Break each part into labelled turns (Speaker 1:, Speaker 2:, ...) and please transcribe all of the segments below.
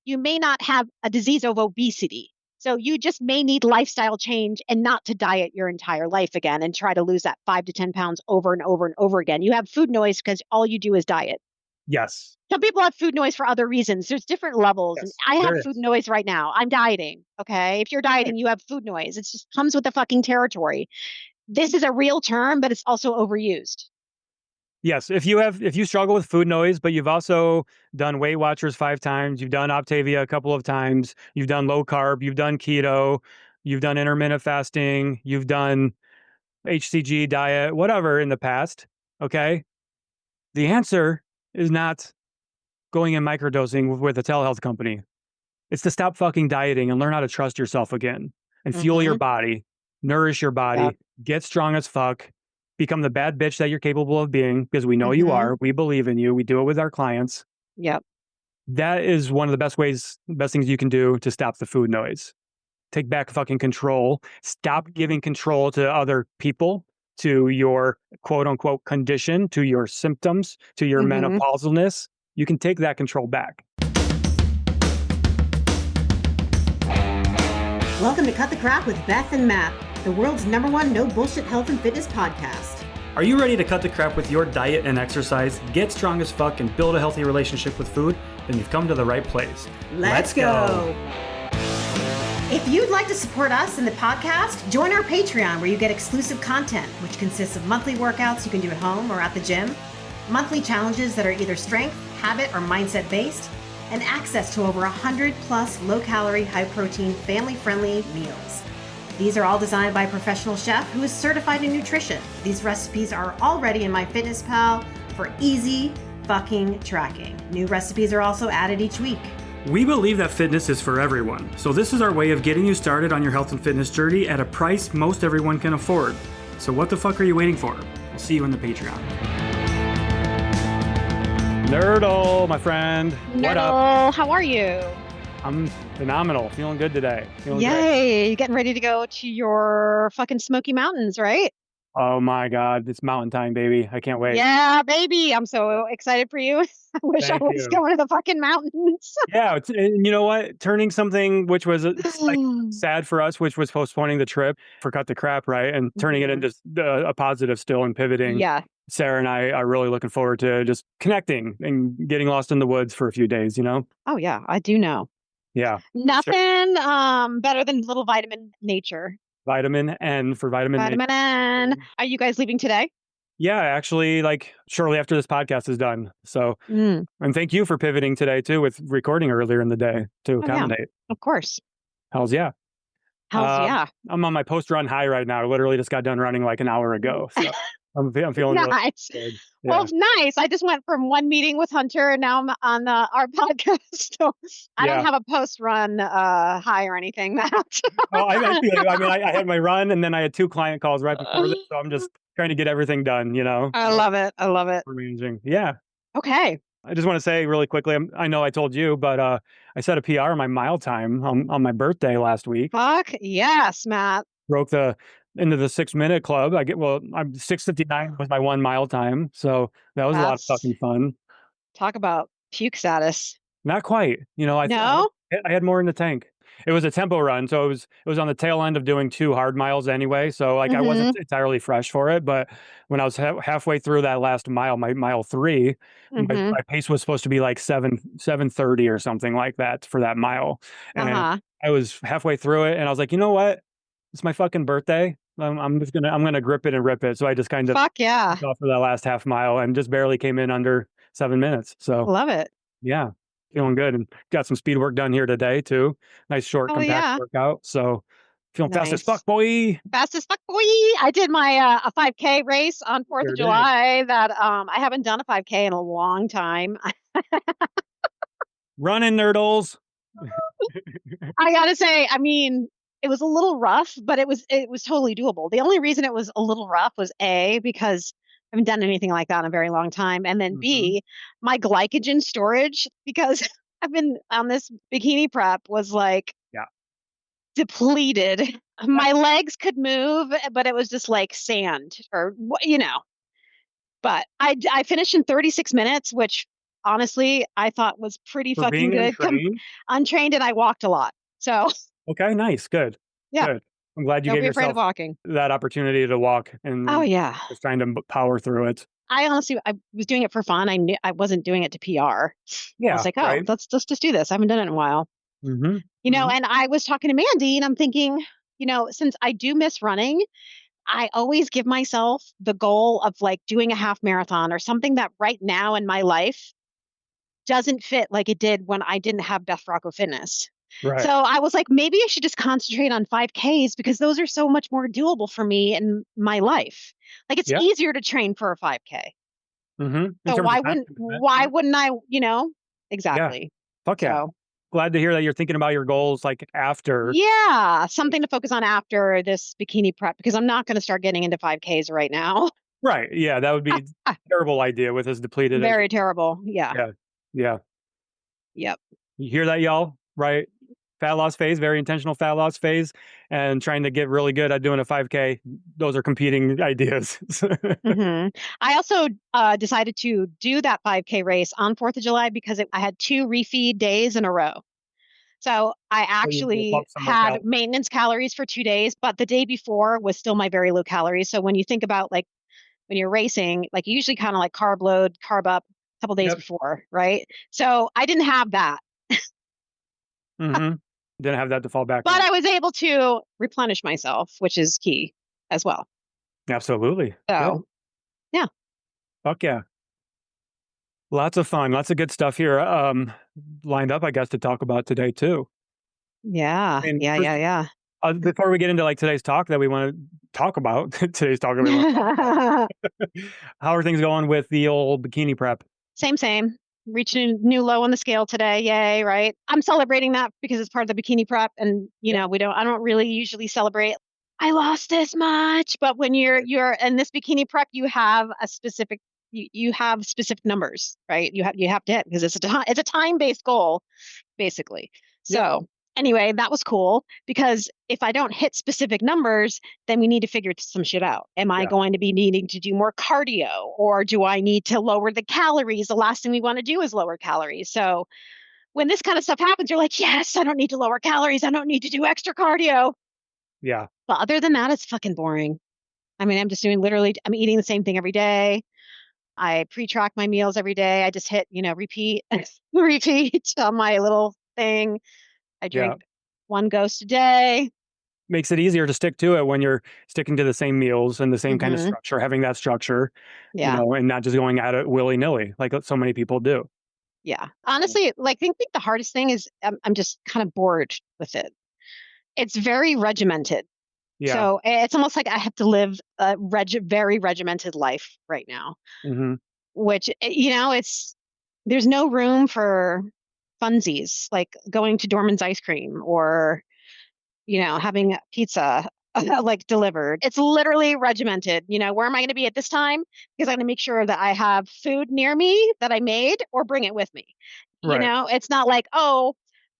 Speaker 1: you may not have a disease of obesity. So you just may need lifestyle change and not to diet your entire life again and try to lose that 5 to 10 pounds over and over and over again. You have food noise because all you do is diet.
Speaker 2: Yes.
Speaker 1: Some people have food noise for other reasons. There's different levels. And
Speaker 2: Yes.
Speaker 1: I have
Speaker 2: There
Speaker 1: food
Speaker 2: is.
Speaker 1: noise right now. I'm dieting. Okay. If you're
Speaker 2: Right.
Speaker 1: dieting, you have food noise. It just comes with the fucking territory. This is a real term, but it's also overused.
Speaker 2: Yes. If you struggle with food noise, but you've also done Weight Watchers 5 times, you've done Optavia a couple of times, you've done low carb, you've done keto, you've done intermittent fasting, you've done HCG diet, whatever in the past. Okay. The answer is not going and microdosing with a telehealth company. It's to stop fucking dieting and learn how to trust yourself again and fuel your
Speaker 1: Mm-hmm.
Speaker 2: body, nourish your
Speaker 1: Yep.
Speaker 2: body, get strong as fuck, become the bad bitch that you're capable of being because we know you
Speaker 1: Mm-hmm.
Speaker 2: are. We believe in you. We do it with our clients.
Speaker 1: Yep.
Speaker 2: That is one of the best things you can do to stop the food noise. Take back fucking control. Stop giving control to other people, to your quote unquote condition, to your symptoms, to your
Speaker 1: Mm-hmm.
Speaker 2: menopausalness. You can take that control back.
Speaker 3: Welcome to Cut the Crap with Beth and Matt, the world's #1 no bullshit health and fitness podcast.
Speaker 2: Are you ready to cut the crap with your diet and exercise, get strong as fuck, and build a healthy relationship with food? Then you've come to the right place.
Speaker 3: Let's go. If you'd like to support us in the podcast, join our Patreon where you get exclusive content, which consists of monthly workouts you can do at home or at the gym, monthly challenges that are either strength, habit, or mindset based, and access to over 100 plus low-calorie, high-protein, family-friendly meals. These are all designed by a professional chef who is certified in nutrition. These recipes are already in MyFitnessPal for easy fucking tracking. New recipes are also added each week.
Speaker 2: We believe that fitness is for everyone, so this is our way of getting you started on your health and fitness journey at a price most everyone can afford. So what the fuck are you waiting for? We'll see you in the Patreon. Nerdle, my friend. What up?
Speaker 1: How are you?
Speaker 2: I'm phenomenal. Feeling good today. Feeling great.
Speaker 1: Yay. You getting ready to go to your fucking Smoky Mountains, right?
Speaker 2: Oh my God. It's mountain time, baby. I can't wait.
Speaker 1: Yeah, baby. I'm so excited for you. I wish I
Speaker 2: Thank
Speaker 1: was
Speaker 2: you.
Speaker 1: going to the fucking mountains.
Speaker 2: Yeah. And you know what? Turning something which was like sad for us, which was postponing the trip for Cut the Crap, right? And turning it into a positive still and pivoting.
Speaker 1: Yeah.
Speaker 2: Sarah and I are really looking forward to just connecting and getting lost in the woods for a few days, you know?
Speaker 1: Oh, yeah. I do know.
Speaker 2: Yeah. Sure.
Speaker 1: Nothing better than little vitamin nature.
Speaker 2: Vitamin N for vitamin.
Speaker 1: Vitamin N. Are you guys leaving today?
Speaker 2: Yeah, actually, like shortly after this podcast is done. So, and thank you for pivoting today too with recording earlier in the day to accommodate.
Speaker 1: Yeah, of course.
Speaker 2: Hells yeah.
Speaker 1: Yeah.
Speaker 2: I'm on my post-run high right now. I literally just got done running like an hour ago. So I'm feeling
Speaker 1: nice.
Speaker 2: Really good.
Speaker 1: Well, nice. I just went from one meeting with Hunter and now I'm on our podcast. So I don't have a post-run high or anything, Matt.
Speaker 2: I had my run and then I had 2 client calls right before this. So I'm just trying to get everything done, you know?
Speaker 1: I love it. I love it.
Speaker 2: Arranging. Yeah.
Speaker 1: Okay.
Speaker 2: I just want to say really quickly, I know I told you, but I set a PR on my mile time on my birthday last week.
Speaker 1: Fuck yes, Matt.
Speaker 2: Broke into the 6-minute club. I'm 6:59 was my 1 mile time. So that was a lot of fucking fun.
Speaker 1: Talk about puke status.
Speaker 2: Not quite. You know, I had more in the tank. It was a tempo run, so it was on the tail end of doing 2 hard miles anyway. So like I wasn't entirely fresh for it, but when I was halfway through that last mile, my mile 3, my pace was supposed to be like 7:30 or something like that for that mile. And I was halfway through it, and I was like, you know what? It's my fucking birthday. I'm gonna grip it and rip it. So I just kind of
Speaker 1: off
Speaker 2: for that last half mile and just barely came in under 7 minutes. So
Speaker 1: love it.
Speaker 2: Yeah. Feeling good and got some speed work done here today too. Nice short compact workout. So feeling fast as fuck, boy.
Speaker 1: Fast as fuck, boy. I did my a 5K race on 4th of July that I haven't done a 5K in a long time.
Speaker 2: Running nerdles.
Speaker 1: I gotta say, I mean, it was a little rough, but it was totally doable. The only reason it was a little rough was A, because I haven't done anything like that in a very long time. And then B, my glycogen storage, because I've been on this bikini prep, was like depleted. My legs could move, but it was just like sand or, you know. But I finished in 36 minutes, which honestly, I thought was pretty
Speaker 2: For
Speaker 1: fucking
Speaker 2: being
Speaker 1: good.
Speaker 2: untrained?
Speaker 1: Untrained, and I walked a lot. So
Speaker 2: Okay, nice, good,
Speaker 1: yeah,
Speaker 2: good. I'm glad you
Speaker 1: don't
Speaker 2: gave
Speaker 1: be afraid of
Speaker 2: yourself
Speaker 1: walking.
Speaker 2: that opportunity to walk
Speaker 1: Oh
Speaker 2: and
Speaker 1: yeah.
Speaker 2: just trying to power through it.
Speaker 1: I honestly, I was doing it for fun. I knew I wasn't doing it to PR. I was
Speaker 2: Yeah,
Speaker 1: like, oh,
Speaker 2: right.
Speaker 1: let's just do this. I haven't done it in a while.
Speaker 2: Mhm, mhm.
Speaker 1: And I was talking to Mandy and I'm thinking, since I do miss running, I always give myself the goal of like doing a half marathon or something that right now in my life doesn't fit like it did when I didn't have Beth Rocco Fitness. So
Speaker 2: Right.
Speaker 1: I was like, maybe I should just concentrate on 5Ks because those are so much more doable for me in my life. Like it's
Speaker 2: Yeah,
Speaker 1: easier to train for a 5K.
Speaker 2: in
Speaker 1: So
Speaker 2: terms
Speaker 1: why
Speaker 2: of time
Speaker 1: wouldn't
Speaker 2: commitment,
Speaker 1: why
Speaker 2: yeah.
Speaker 1: wouldn't I,
Speaker 2: Yeah,
Speaker 1: exactly.
Speaker 2: fuck yeah.
Speaker 1: So
Speaker 2: Glad to hear that you're thinking about your goals, like, after.
Speaker 1: yeah, something to focus on after this bikini prep because I'm not going to start getting into 5Ks right now.
Speaker 2: Right, yeah, that would be terrible idea with as depleted as you.
Speaker 1: Very terrible. Yeah.
Speaker 2: Yeah, yeah.
Speaker 1: Yep.
Speaker 2: You hear that, y'all? Right? Fat loss phase, very intentional fat loss phase, and trying to get really good at doing a 5K. Those are competing ideas.
Speaker 1: hmm I also decided to do that 5K race on 4th of July because I had 2 refeed days in a row. So I
Speaker 2: So you
Speaker 1: actually
Speaker 2: bump some more
Speaker 1: had
Speaker 2: calories.
Speaker 1: maintenance calories for 2 days, but the day before was still my very low calories. So when you think about like when you're racing, like you usually kind of like carb load, carb up a couple days
Speaker 2: Yep.
Speaker 1: before, right? So I didn't have that,
Speaker 2: Mhm. Didn't have that to fall back
Speaker 1: but
Speaker 2: on.
Speaker 1: I was able to replenish myself, which is key as well.
Speaker 2: Absolutely. Good.
Speaker 1: So yeah,
Speaker 2: Fuck yeah. Lots of fun, lots of good stuff here, lined up, I guess, to talk about today too.
Speaker 1: yeah,
Speaker 2: And
Speaker 1: yeah,
Speaker 2: first,
Speaker 1: yeah, yeah.
Speaker 2: before we get into, like, today's talk that we wanna talk about, today's talk that we wanna talk about, how are things going with the old bikini prep?
Speaker 1: Same, same. Reaching a new low on the scale today. Yay, right? I'm celebrating that because it's part of the bikini prep. And,
Speaker 2: Yeah.
Speaker 1: I don't really usually celebrate. I lost this much. But when you're in this bikini prep, you have a specific, you have specific numbers, right? You have to hit because it's a time-based goal, basically.
Speaker 2: Yeah.
Speaker 1: So anyway, that was cool because if I don't hit specific numbers, then we need to figure some shit out. Am I
Speaker 2: Yeah.
Speaker 1: going to be needing to do more cardio or do I need to lower the calories? The last thing we want to do is lower calories. So when this kind of stuff happens, you're like, yes, I don't need to lower calories. I don't need to do extra cardio.
Speaker 2: Yeah.
Speaker 1: But other than that, it's fucking boring. I mean, I'm eating the same thing every day. I pre-track my meals every day. I just hit, repeat, repeat on my little thing. I
Speaker 2: Yeah.
Speaker 1: drink 1 Ghost a day.
Speaker 2: Makes it easier to stick to it when you're sticking to the same meals and the same kind of
Speaker 1: hmm
Speaker 2: structure, having that structure,
Speaker 1: Yeah.
Speaker 2: and not just going at it willy-nilly like so many people do.
Speaker 1: Yeah.
Speaker 2: So,
Speaker 1: Honestly, like, I think the hardest thing is I'm just kind of bored with it. It's very regimented.
Speaker 2: yeah.
Speaker 1: So it's almost like I have to live a very regimented life right now,
Speaker 2: Mhm.
Speaker 1: which, there's no room for funsies like going to Dorman's ice cream or having pizza like delivered. It's literally regimented. Where am I going to be at this time? Because I'm going to make sure that I have food near me that I made or bring it with me.
Speaker 2: Right.
Speaker 1: It's not like, oh,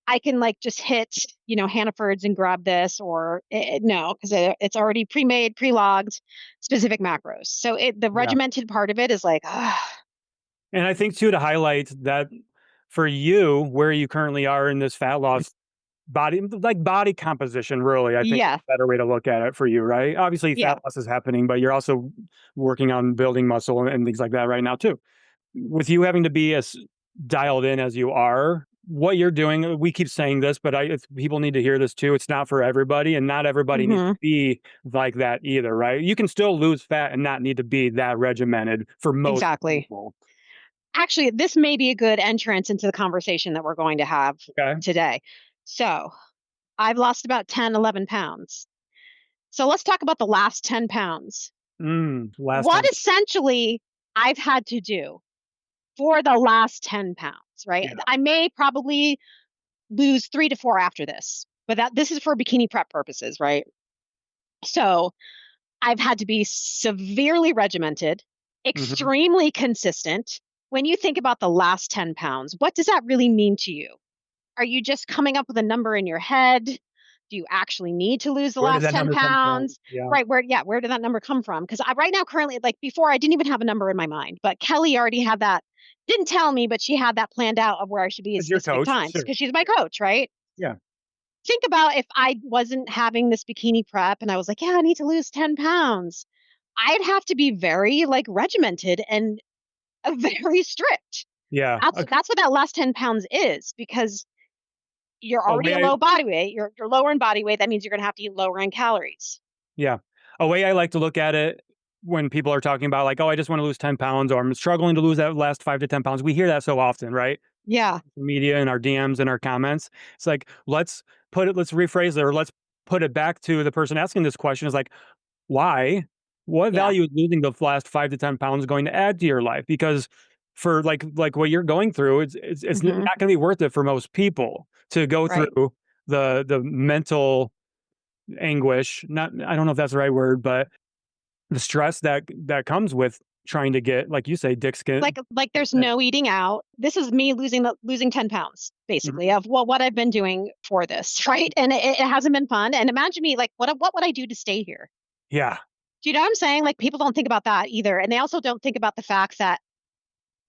Speaker 1: I can like just hit, Hannaford's and grab this or no, because it's already pre-made, pre-logged, specific macros. So the
Speaker 2: Yeah.
Speaker 1: regimented part of it is like,
Speaker 2: And I think too, to highlight that for you, where you currently are in this fat loss body composition, really, I think is
Speaker 1: yeah,
Speaker 2: a better way to look at it for you, right? Obviously,
Speaker 1: yeah,
Speaker 2: fat loss is happening, but you're also working on building muscle and things like that right now too. With you having to be as dialed in as you are, what you're doing, we keep saying this, but people need to hear this too. It's not for everybody, and not everybody needs
Speaker 1: hmm
Speaker 2: to be like that either, right? You can still lose fat and not need to be that regimented for most
Speaker 1: exactly.
Speaker 2: people.
Speaker 1: Actually, this may be a good entrance into the conversation that we're going to have
Speaker 2: Okay.
Speaker 1: today. So I've lost about 10, 11 pounds. So let's talk about the last 10 pounds.
Speaker 2: Last
Speaker 1: What
Speaker 2: 10.
Speaker 1: essentially I've had to do for the last 10 pounds, right?
Speaker 2: Yeah.
Speaker 1: I may probably lose 3 to 4 after this, but this is for bikini prep purposes, right? So I've had to be severely regimented,
Speaker 2: Mhm.
Speaker 1: extremely consistent. When you think about the last 10 pounds, what does that really mean to you? Are you just coming up with a number in your head? Do you actually need to lose the
Speaker 2: Where did
Speaker 1: last
Speaker 2: that
Speaker 1: 10
Speaker 2: number come from?
Speaker 1: pounds?
Speaker 2: Yeah.
Speaker 1: Right. Where did that number come from? Because right now, currently, like before, I didn't even have a number in my mind, but Kelly already had that didn't tell me, but she had that planned out of where I should be at
Speaker 2: As your
Speaker 1: specific
Speaker 2: coach,
Speaker 1: times
Speaker 2: sure.
Speaker 1: because she's my coach, right?
Speaker 2: Yeah.
Speaker 1: Think about if I wasn't having this bikini prep and I was like, yeah, I need to lose 10 pounds. I'd have to be very like regimented and very strict.
Speaker 2: Yeah.
Speaker 1: That's what that last 10 pounds is because you're
Speaker 2: A
Speaker 1: already
Speaker 2: way
Speaker 1: a low body weight. You're lower in body weight. That means you're going to have to eat lower in calories.
Speaker 2: Yeah. A way I like to look at it when people are talking about like, oh, I just want to lose 10 pounds or I'm struggling to lose that last 5 to 10 pounds. We hear that so often, right?
Speaker 1: Yeah.
Speaker 2: Media and our DMs and our comments. It's like, let's rephrase it, or let's put it back to the person asking this question is like, why? What
Speaker 1: Yeah.
Speaker 2: value is losing the last 5 to 10 pounds going to add to your life? Because for like what you're going through, it's not going to be worth it for most people to go
Speaker 1: Right.
Speaker 2: through the mental anguish. Not, I don't know if that's the right word, but the stress that comes with trying to get, like you say, dick skin.
Speaker 1: Like there's no eating out. This is me losing 10 pounds basically of what I've been doing for this, right? And it hasn't been fun. And imagine me like what would I do to stay here?
Speaker 2: Yeah.
Speaker 1: Do you know what I'm saying? Like people don't think about that either. And they also don't think about the fact that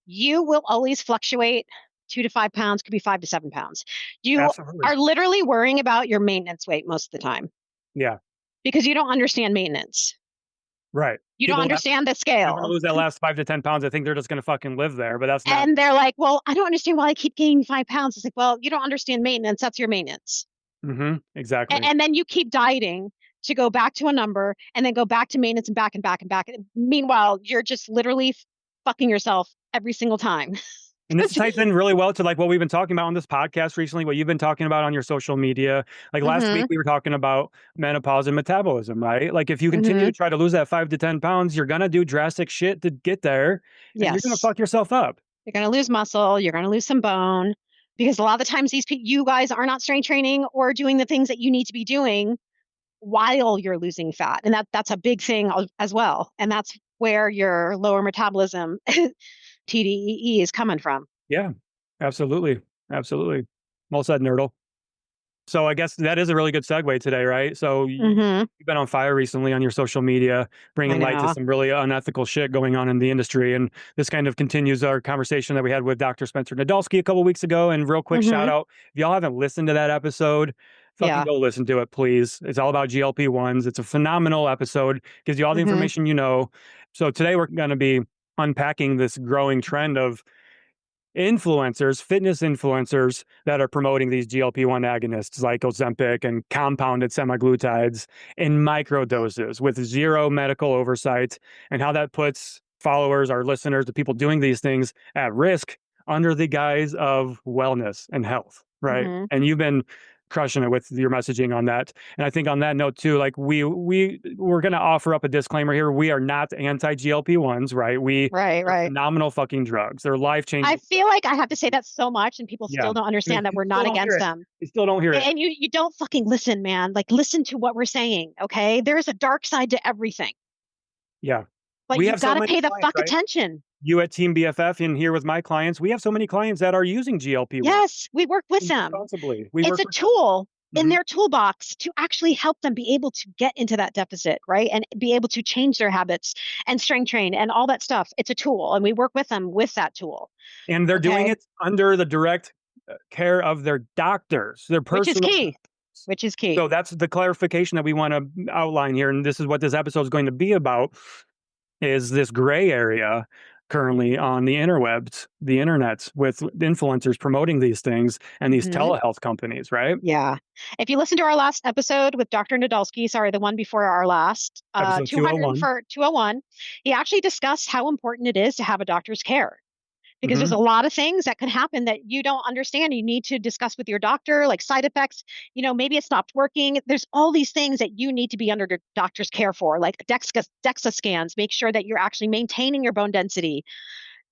Speaker 1: you will always fluctuate 2 to 5 pounds, could be 5 to 7 pounds. You
Speaker 2: Absolutely.
Speaker 1: are literally worrying about your maintenance weight most of the time.
Speaker 2: Yeah.
Speaker 1: Because you don't understand maintenance.
Speaker 2: Right.
Speaker 1: You don't understand the
Speaker 2: They're
Speaker 1: scale.
Speaker 2: going to lose that last 5 to 10 pounds. I think they're just going to fucking live there, but that's not.
Speaker 1: And they're like, well, I don't understand why I keep gaining 5 pounds. It's like, well, you don't understand maintenance. That's your maintenance.
Speaker 2: Exactly.
Speaker 1: And then you keep dieting to go back to a number and then go back to maintenance and back and back and back. Meanwhile, you're just literally fucking yourself every single time.
Speaker 2: And this ties in really well to like what we've been talking about on this podcast recently, what you've been talking about on your social media. Like last week, we were talking about menopause and metabolism, right? Like if you continue to try to lose that 5 to 10 pounds, you're going to do drastic shit to get there. And you're going to fuck yourself up.
Speaker 1: You're going to lose muscle. You're going to lose some bone because a lot of the times you guys are not strength training or doing the things that you need to be doing while you're losing fat. And that's a big thing as well. And that's where your lower metabolism TDEE is coming from.
Speaker 2: Yeah, absolutely. Absolutely. Well said, Nerdle. So I guess that is a really good segue today, right? So you've been on fire recently on your social media, bringing light to some really unethical shit going on in the industry. And this kind of continues our conversation that we had with Dr. Spencer Nadolski a couple weeks ago. And real quick shout out, if y'all haven't listened to that episode, fucking go listen to it, please. It's all about GLP-1s. It's a phenomenal episode, gives you all the information you know. So today we're going to be unpacking this growing trend of influencers, fitness influencers that are promoting these GLP-1 agonists like Ozempic and compounded semaglutides in micro doses with zero medical oversight, and how that puts followers, our listeners, the people doing these things at risk under the guise of wellness and health, right? And you've been crushing it with your messaging on that. And I think on that note too, like we're going to offer up a disclaimer here. We are not anti GLP-1s, right? They're phenomenal fucking drugs. They're life changing.
Speaker 1: I feel like I have to say that so much and people still don't understand that we're not against them.
Speaker 2: You still don't hear it.
Speaker 1: And you don't fucking listen, man. Like listen to what we're saying. Okay. There's a dark side to everything.
Speaker 2: Yeah.
Speaker 1: But you've got to pay the fuck attention.
Speaker 2: You at Team BFF in here with my clients, we have so many clients that are using GLP-1.
Speaker 1: Yes, we work with them.
Speaker 2: Responsibly.
Speaker 1: It's a tool in their toolbox to actually help them be able to get into that deficit, right? And be able to change their habits and strength train and all that stuff. It's a tool, and we work with them with that tool.
Speaker 2: And they're doing it under the direct care of their doctors, their personal.
Speaker 1: Which is key.
Speaker 2: So that's the clarification that we want to outline here. And this is what this episode is going to be about, is this gray area currently on the interwebs, the internet, with influencers promoting these things and these telehealth companies, right?
Speaker 1: Yeah. If you listen to our last episode with Dr. Nadolski, the one before our last,
Speaker 2: episode
Speaker 1: 201, he actually discussed how important it is to have a doctor's care. Because there's a lot of things that could happen that you don't understand. You need to discuss with your doctor, like side effects. You know, maybe it stopped working. There's all these things that you need to be under your doctor's care for, like DEXA scans. Make sure that you're actually maintaining your bone density.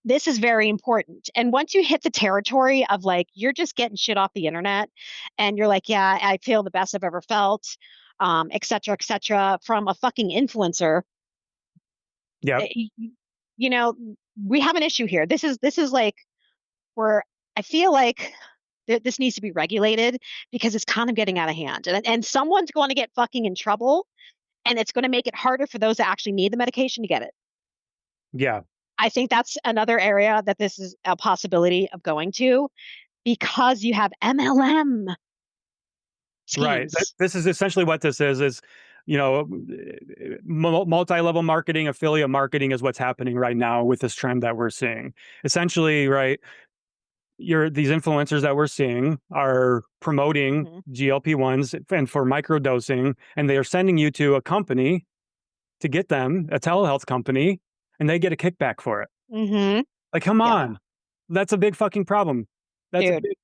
Speaker 1: This is very important. And once you hit the territory of like, you're just getting shit off the internet and you're like, yeah, I feel the best I've ever felt, et cetera, from a fucking influencer.
Speaker 2: Yeah.
Speaker 1: You know, we have an issue here. This is like where I feel like this needs to be regulated because it's kind of getting out of hand, and someone's going to get fucking in trouble, and it's going to make it harder for those that actually need the medication to get it.
Speaker 2: Yeah.
Speaker 1: I think that's another area that this is a possibility of going to because you have MLM
Speaker 2: Right.
Speaker 1: schemes.
Speaker 2: This is essentially what this is, you know, multi-level marketing, affiliate marketing is what's happening right now with this trend that we're seeing. Essentially, right, these influencers that we're seeing are promoting
Speaker 1: Mhm.
Speaker 2: GLP-1s and for microdosing, and they are sending you to a company to get them, a telehealth company, and they get a kickback for it.
Speaker 1: Mhm.
Speaker 2: Like, come
Speaker 1: Yeah,
Speaker 2: on. That's a big fucking problem. That's a
Speaker 1: dude.
Speaker 2: big,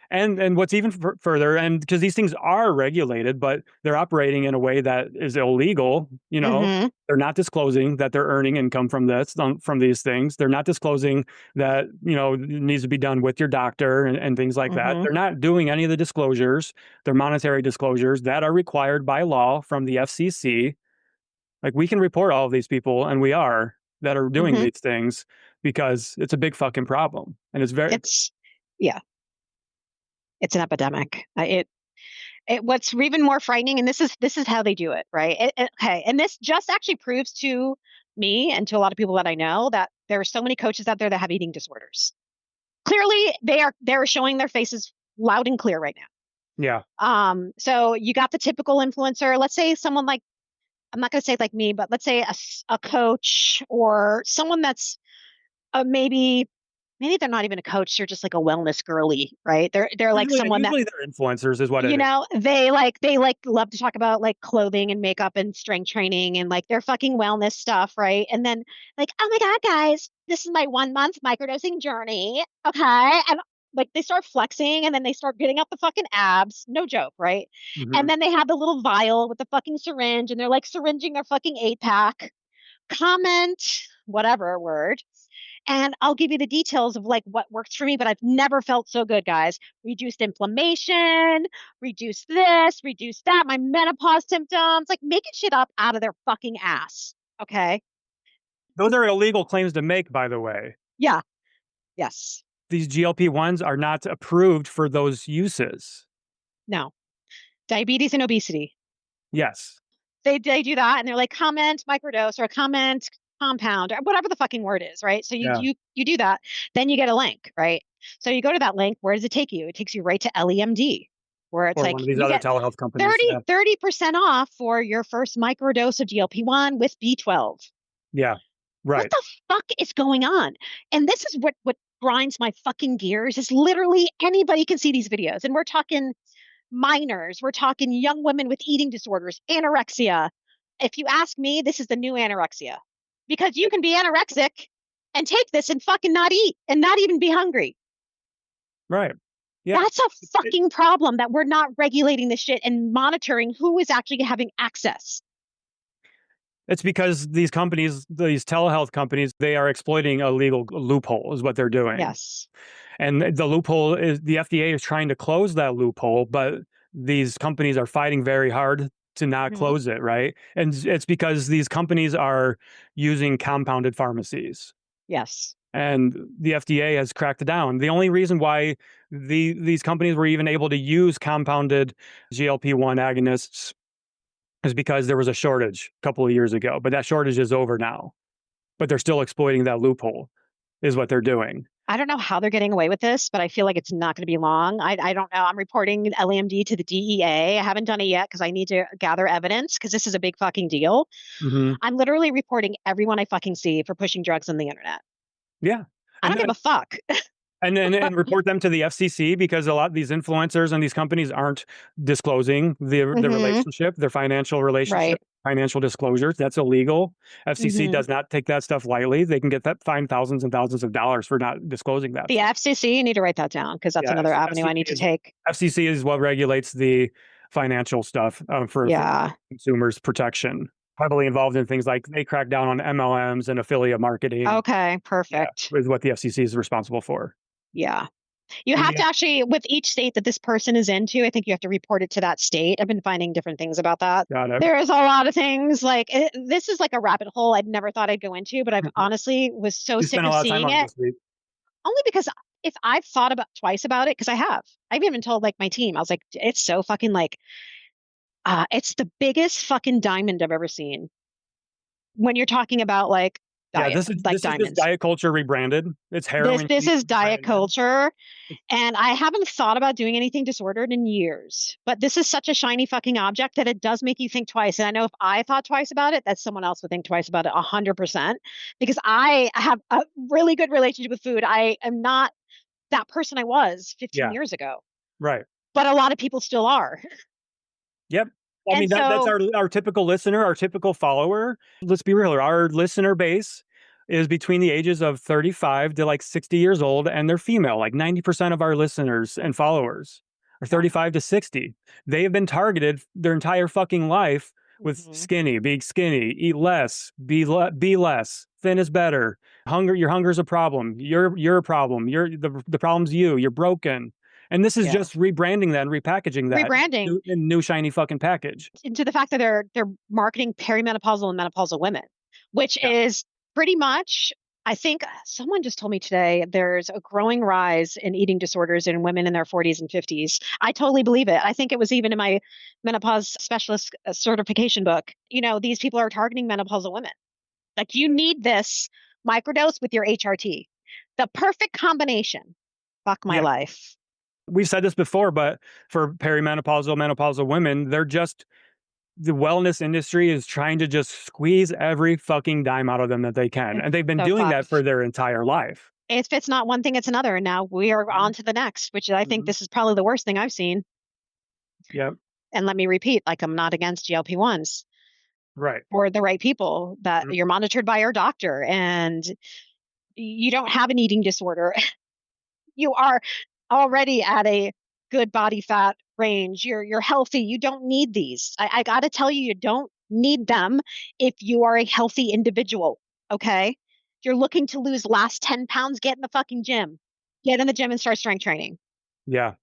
Speaker 2: and what's even further, and because these things are regulated, but they're operating in a way that is illegal, you know,
Speaker 1: Mhm.
Speaker 2: they're not disclosing that they're earning income from this, from these things. They're not disclosing that, you know, it needs to be done with your doctor and things like that.
Speaker 1: Mhm.
Speaker 2: They're not doing any of the disclosures, they're monetary disclosures that are required by law from the FCC. Like, we can report all of these people, and we are, that are doing
Speaker 1: Mhm.
Speaker 2: these things because it's a big fucking problem. And it's very,
Speaker 1: It's yeah, it's an epidemic. What's even more frightening, and this is how they do it, right? Okay, and this just actually proves to me and to a lot of people that I know that there are so many coaches out there that have eating disorders. Clearly, they're showing their faces loud and clear right now.
Speaker 2: yeah.
Speaker 1: So you got the typical influencer. Let's say someone like, I'm not going to say like me, but let's say a coach or someone that's maybe they're not even a coach. They're just like a wellness girly, right? They're like someone that,
Speaker 2: Usually they're influencers is what it
Speaker 1: you
Speaker 2: is.
Speaker 1: know, they like love to talk about like clothing and makeup and strength training and like their fucking wellness stuff, right? And then like, oh my God, guys, this is my 1 month microdosing journey. Okay. And like they start flexing and then they start getting up the fucking abs. No joke, right? And
Speaker 2: Mhm.
Speaker 1: then they have the little vial with the fucking syringe and they're like syringing their fucking 8 pack. Comment, whatever word. And I'll give you the details of like what works for me, but I've never felt so good, guys. Reduced inflammation, reduce this, reduce that, my menopause symptoms, like making shit up out of their fucking ass. Okay.
Speaker 2: Those are illegal claims to make, by the way.
Speaker 1: Yeah. Yes.
Speaker 2: These GLP-1s are not approved for those uses.
Speaker 1: No. Diabetes and obesity.
Speaker 2: Yes.
Speaker 1: They do that and they're like comment microdose or comment compound or whatever the fucking word is, right? So you
Speaker 2: Yeah.
Speaker 1: you you do that, then you get a link, right? So you go to that link, where does it take you? It takes you right to LEMD, where it's
Speaker 2: Or
Speaker 1: like
Speaker 2: one of these
Speaker 1: you
Speaker 2: other
Speaker 1: get
Speaker 2: telehealth companies.
Speaker 1: 30
Speaker 2: Yeah.
Speaker 1: 30% off for your first microdose of GLP-1 with B12.
Speaker 2: Yeah.
Speaker 1: What
Speaker 2: Right.
Speaker 1: the fuck is going on? And this is what grinds my fucking gears is literally anybody can see these videos. And we're talking minors, we're talking young women with eating disorders, anorexia. If you ask me, this is the new anorexia because you can be anorexic and take this and fucking not eat and not even be hungry.
Speaker 2: Right. Yeah.
Speaker 1: That's a
Speaker 2: It-
Speaker 1: fucking problem that we're not regulating this shit and monitoring who is actually having access.
Speaker 2: It's because these companies, these telehealth companies, they are exploiting a legal loophole, is what they're doing.
Speaker 1: Yes.
Speaker 2: And the loophole is the FDA is trying to close that loophole, but these companies are fighting very hard to not
Speaker 1: Mhm.
Speaker 2: close it, right? And it's because these companies are using compounded pharmacies.
Speaker 1: Yes.
Speaker 2: And the FDA has cracked it down. The only reason why these companies were even able to use compounded GLP-1 agonists is because there was a shortage a couple of years ago, but that shortage is over now. But they're still exploiting that loophole, is what they're doing.
Speaker 1: I don't know how they're getting away with this, but I feel like it's not going to be long. I don't know. I'm reporting LAMD to the DEA. I haven't done it yet because I need to gather evidence because this is a big fucking deal.
Speaker 2: Hmm.
Speaker 1: I'm literally reporting everyone I fucking see for pushing drugs on the internet.
Speaker 2: Yeah.
Speaker 1: I
Speaker 2: And
Speaker 1: don't give a fuck.
Speaker 2: and report them to the FCC because a lot of these influencers and these companies aren't disclosing the
Speaker 1: Hmm.
Speaker 2: relationship, their financial relationship,
Speaker 1: Right.
Speaker 2: financial disclosures. That's illegal. FCC
Speaker 1: Hmm.
Speaker 2: does not take that stuff lightly. They can get that fined thousands and thousands of dollars for not disclosing that
Speaker 1: The
Speaker 2: stuff.
Speaker 1: FCC, you need to write that down because that's
Speaker 2: Yeah,
Speaker 1: another avenue I
Speaker 2: FCC
Speaker 1: need to
Speaker 2: is
Speaker 1: take.
Speaker 2: FCC is what regulates the financial stuff for
Speaker 1: Yeah.
Speaker 2: consumers protection. Heavily involved in things like they crack down on MLMs and affiliate marketing.
Speaker 1: Okay.
Speaker 2: Yeah,
Speaker 1: Perfect.
Speaker 2: is what the FCC is responsible for.
Speaker 1: Yeah. You
Speaker 2: And
Speaker 1: have
Speaker 2: the
Speaker 1: to actually, with each state that this person is into, I think you have to report it to that state. I've been finding different things about that.
Speaker 2: got it.
Speaker 1: There is a lot of things like this is like a rabbit hole I'd never thought I'd go into, but I've honestly was so
Speaker 2: You
Speaker 1: sick
Speaker 2: spent a
Speaker 1: of
Speaker 2: lot of time
Speaker 1: seeing
Speaker 2: on
Speaker 1: it
Speaker 2: this week.
Speaker 1: only because if I've thought about twice about it, because I have, I've even told like my team, I was like, it's so fucking like, it's the biggest fucking diamond I've ever seen when you're talking about like
Speaker 2: Yeah,
Speaker 1: diet, like
Speaker 2: this is just
Speaker 1: diamonds.
Speaker 2: diet culture rebranded. It's
Speaker 1: This
Speaker 2: heroin
Speaker 1: this
Speaker 2: chic
Speaker 1: is diet
Speaker 2: rebranded.
Speaker 1: culture. And I haven't thought about doing anything disordered in years, but this is such a shiny fucking object that it does make you think twice. And I know if I thought twice about it, that someone else would think twice about it 100%, because I have a really good relationship with food. I am not that person I was 15
Speaker 2: Yeah,
Speaker 1: years ago,
Speaker 2: right.
Speaker 1: but a lot of people still are.
Speaker 2: Yep. I
Speaker 1: And
Speaker 2: mean, that's
Speaker 1: so,
Speaker 2: our typical listener, our typical follower. Let's be real here. Our listener base is between the ages of 35 to like 60 years old, and they're female. Like 90% of our listeners and followers are
Speaker 1: yeah.
Speaker 2: 35 to 60. They have been targeted their entire fucking life with
Speaker 1: Mhm.
Speaker 2: skinny, being skinny, eat less, be less, thin is better. Your hunger is a problem. You're a problem. The problem's you. You're broken. And this is
Speaker 1: Yeah.
Speaker 2: just rebranding that and repackaging that
Speaker 1: Rebranding
Speaker 2: new shiny fucking package.
Speaker 1: into the fact that they're marketing perimenopausal and menopausal women, which
Speaker 2: Yeah.
Speaker 1: is pretty much, I think someone just told me today there's a growing rise in eating disorders in women in their 40s and 50s. I totally believe it. I think it was even in my menopause specialist certification book. These people are targeting menopausal women. Like, you need this microdose with your HRT. The perfect combination. Fuck my
Speaker 2: Yeah.
Speaker 1: life.
Speaker 2: We've said this before, but for perimenopausal, menopausal women, the wellness industry is trying to just squeeze every fucking dime out of them that they can.
Speaker 1: It's
Speaker 2: And they've been
Speaker 1: so
Speaker 2: doing that
Speaker 1: fucked.
Speaker 2: for their entire life.
Speaker 1: If it's not one thing, it's another. And now we are on
Speaker 2: Mhm.
Speaker 1: to the next, which I think
Speaker 2: Mhm.
Speaker 1: this is probably the worst thing I've seen.
Speaker 2: Yep.
Speaker 1: And let me repeat, like, I'm not against GLP-1s
Speaker 2: Right.
Speaker 1: for the right people, that
Speaker 2: Mhm.
Speaker 1: you're monitored by your doctor and you don't have an eating disorder. You are already at a good body fat range. You're healthy. You don't need these. I got to tell you, you don't need them if you are a healthy individual. Okay. If you're looking to lose last 10 pounds, get in the fucking gym. Get in the gym and start strength training.
Speaker 2: Yeah.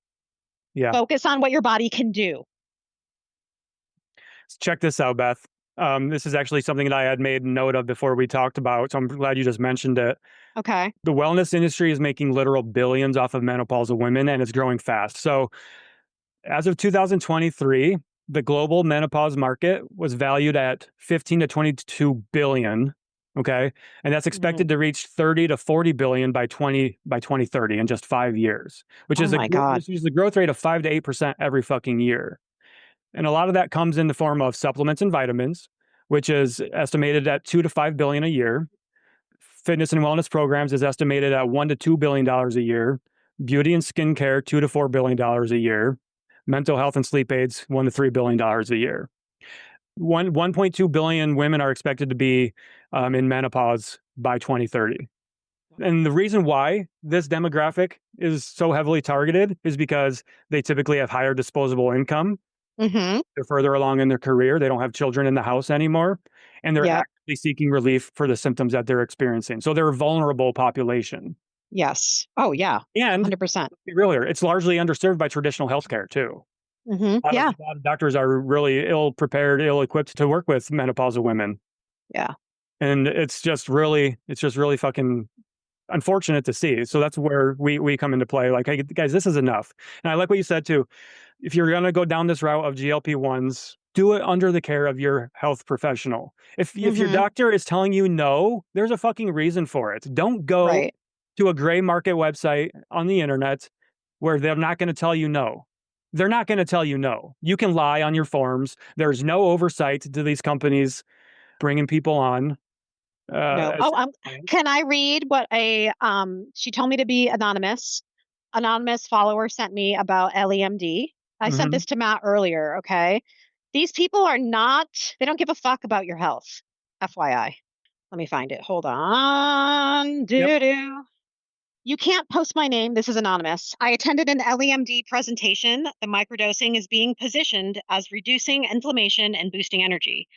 Speaker 2: Yeah.
Speaker 1: Focus on what your body can do.
Speaker 2: Check this out, Beth. This is actually something that I had made note of before we talked about. So I'm glad you just mentioned it.
Speaker 1: Okay.
Speaker 2: The wellness industry is making literal billions off of menopausal women, and it's growing fast. So as of 2023, the global menopause market was valued at 15 to 22 billion. Okay. And that's
Speaker 1: Mhm.
Speaker 2: expected to reach 30 to 40 billion by 2030 in just 5 years,
Speaker 1: Oh my God.
Speaker 2: which is the growth rate of 5 to 8% every fucking year. And a lot of that comes in the form of supplements and vitamins, which is estimated at 2 to 5 billion a year. Fitness and wellness programs is estimated at $1 to $2 billion a year. Beauty and skincare, $2 to $4 billion a year. Mental health and sleep aids, $1 to $3 billion a year. 1.2 billion women are expected to be in menopause by 2030. And the reason why this demographic is so heavily targeted is because they typically have higher disposable income.
Speaker 1: Mm-hmm.
Speaker 2: They're further along in their career. They don't have children in the house anymore. And they're
Speaker 1: Yep.
Speaker 2: actively seeking relief for the symptoms that they're experiencing. So they're a vulnerable population.
Speaker 1: Yes. Oh yeah.
Speaker 2: And
Speaker 1: 100%.
Speaker 2: earlier, it's largely underserved by traditional healthcare too.
Speaker 1: Mm-hmm. Yeah.
Speaker 2: A lot of doctors are really ill prepared, ill equipped to work with menopausal women.
Speaker 1: Yeah.
Speaker 2: And it's just really fucking unfortunate to see. So that's where we come into play. Like, hey, guys, this is enough. And I like what you said too. If you're going to go down this route of GLP-1s, do it under the care of your health professional. If your
Speaker 1: Mm-hmm.
Speaker 2: doctor is telling you no, there's a fucking reason for it. Don't go
Speaker 1: Right.
Speaker 2: to a gray market website on the internet where they're not going to tell you no. They're not going to tell you no. You can lie on your forms. There's no oversight to these companies bringing people on.
Speaker 1: No.
Speaker 2: As
Speaker 1: Oh, can I read what she told me to be anonymous. Anonymous follower sent me about LEMD. I sent
Speaker 2: Mhm.
Speaker 1: this to Matt earlier, okay? These people are not, they don't give a fuck about your health. FYI. Let me find it. Hold on.
Speaker 2: Yep.
Speaker 1: Doo-doo. You can't post my name. This is anonymous. I attended an LEMD presentation. The microdosing is being positioned as reducing inflammation and boosting energy.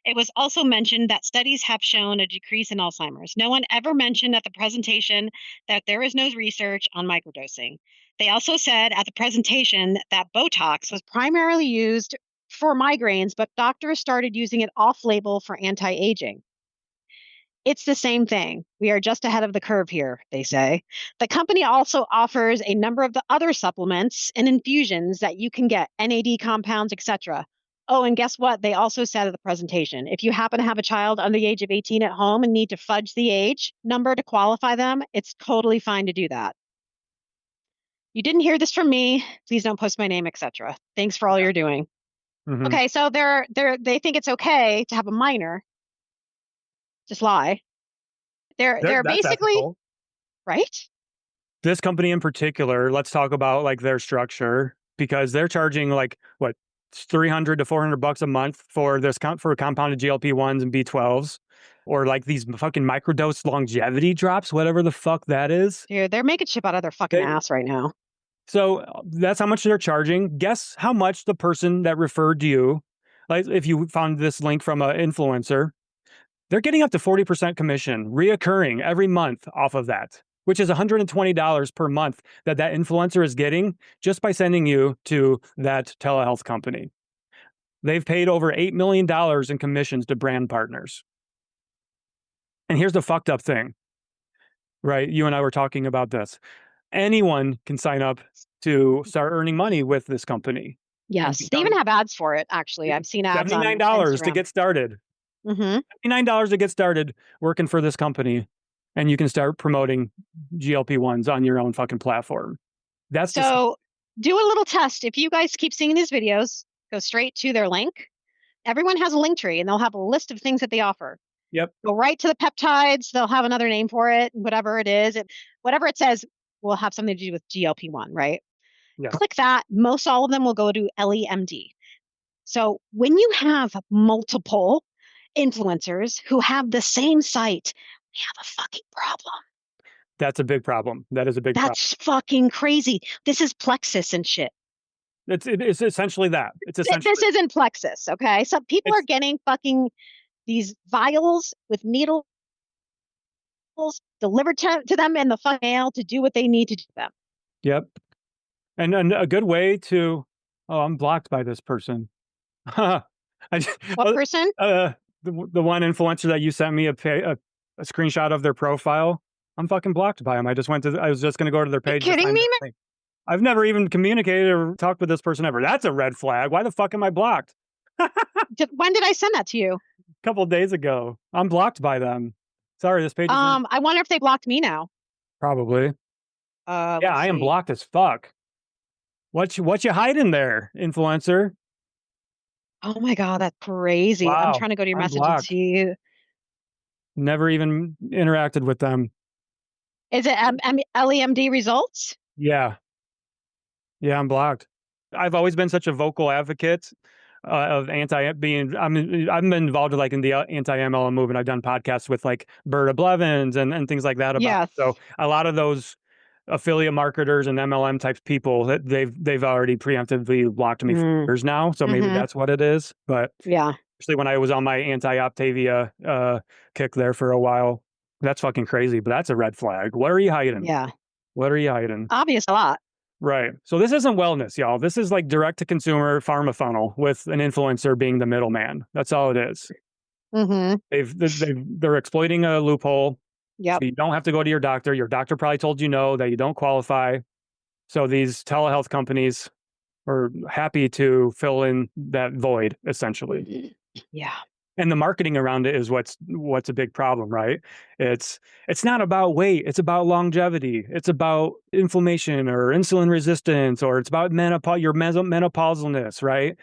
Speaker 1: It was also mentioned that studies have shown a decrease in Alzheimer's. No one ever mentioned at the presentation that there is no research on microdosing. They also said at the presentation that Botox was primarily used for migraines, but doctors started using it off label for anti aging. It's the same thing. We are just ahead of the curve here, they say. The company also offers a number of the other supplements and infusions that you can get, NAD compounds, etc. Oh, and guess what? They also said at the presentation, if you happen to have a child under the age of 18 at home and need to fudge the age number to qualify them, it's totally fine to do that. You didn't hear this from me. Please don't post my name, etc. Thanks for all you're doing.
Speaker 2: Mhm.
Speaker 1: Okay, so they think it's okay to have a minor just lie. They're
Speaker 2: That's
Speaker 1: basically
Speaker 2: ethical.
Speaker 1: right.
Speaker 2: This company in particular, let's talk about like their structure because they're charging like what 300 to 400 bucks a month for this for compounded GLP-1s and B12s or like these fucking microdose longevity drops, whatever the fuck that is.
Speaker 1: Dude, they're making shit out of their fucking
Speaker 2: They,
Speaker 1: ass right now.
Speaker 2: so that's how much they're charging. Guess how much the person that referred to you, like if you found this link from an influencer, they're getting up to 40% commission reoccurring every month off of that, which is $120 per month that influencer is getting just by sending you to that telehealth company. They've paid over $8 million in commissions to brand partners. And here's the fucked up thing, right? You and I were talking about this. Anyone can sign up to start earning money with this company.
Speaker 1: Yes, they even have ads for it. Actually, I've seen ads on
Speaker 2: $79 to
Speaker 1: Instagram.
Speaker 2: get started.
Speaker 1: Mm-hmm.
Speaker 2: $79 to get started working for this company, and you can start promoting GLP-1s on your own fucking platform. That's
Speaker 1: so do a little test. If you guys keep seeing these videos, go straight to their link. Everyone has a link tree, and they'll have a list of things that they offer.
Speaker 2: Yep.
Speaker 1: Go right to the peptides. They'll have another name for it, whatever it is. Whatever it says will have something to do with GLP-1, right?
Speaker 2: Yeah.
Speaker 1: Click that. Most all of them will go to LEMD. So when you have multiple influencers who have the same site, we have a fucking problem.
Speaker 2: That's a big problem. That is a big problem.
Speaker 1: That's fucking crazy. This is Plexus and shit.
Speaker 2: It's essentially that. It's essentially
Speaker 1: This isn't Plexus, okay? So people are getting fucking these vials with needles delivered to them in the fucking mail to do what they need to do them.
Speaker 2: Yep. And a good way to, oh, I'm blocked by this person.
Speaker 1: What person?
Speaker 2: The one influencer that you sent me a screenshot of their profile. I'm fucking blocked by them. I was just going to go to their page.
Speaker 1: Are you kidding me?
Speaker 2: I've never even communicated or talked with this person ever. That's a red flag. Why the fuck am I blocked?
Speaker 1: When did I send that to you?
Speaker 2: A couple of days ago. I'm blocked by them. Sorry, this page is
Speaker 1: I wonder if they blocked me now.
Speaker 2: Probably. Yeah, I am blocked as fuck. What you hiding there, influencer?
Speaker 1: Oh my god, that's crazy.
Speaker 2: Wow,
Speaker 1: I'm trying to go to your message
Speaker 2: blocked.
Speaker 1: and see.
Speaker 2: Never even interacted with them.
Speaker 1: Is it LEMD results?
Speaker 2: Yeah. Yeah, I'm blocked. I've always been such a vocal advocate of I'm been involved like in the anti-MLM movement. I've done podcasts with like Berta Blevins and things like that about
Speaker 1: Yes.
Speaker 2: So a lot of those affiliate marketers and MLM type people that they've already preemptively blocked me for years now. So maybe that's what it is. But
Speaker 1: yeah,
Speaker 2: especially when I was on my anti-Optavia kick there for a while, that's fucking crazy. But that's a red flag. What are you hiding?
Speaker 1: Yeah.
Speaker 2: What are you hiding?
Speaker 1: Obvious a lot.
Speaker 2: Right. So this isn't wellness, y'all. This is like direct to consumer pharma funnel with an influencer being the middleman. That's all it is. They're exploiting a loophole.
Speaker 1: Yep.
Speaker 2: So you don't have to go to your doctor. Your doctor probably told you no, that you don't qualify. So these telehealth companies are happy to fill in that void, essentially.
Speaker 1: Yeah.
Speaker 2: And the marketing around it is what's a big problem, right? It's not about weight. It's about longevity. It's about inflammation or insulin resistance, or it's about your menopausalness, right?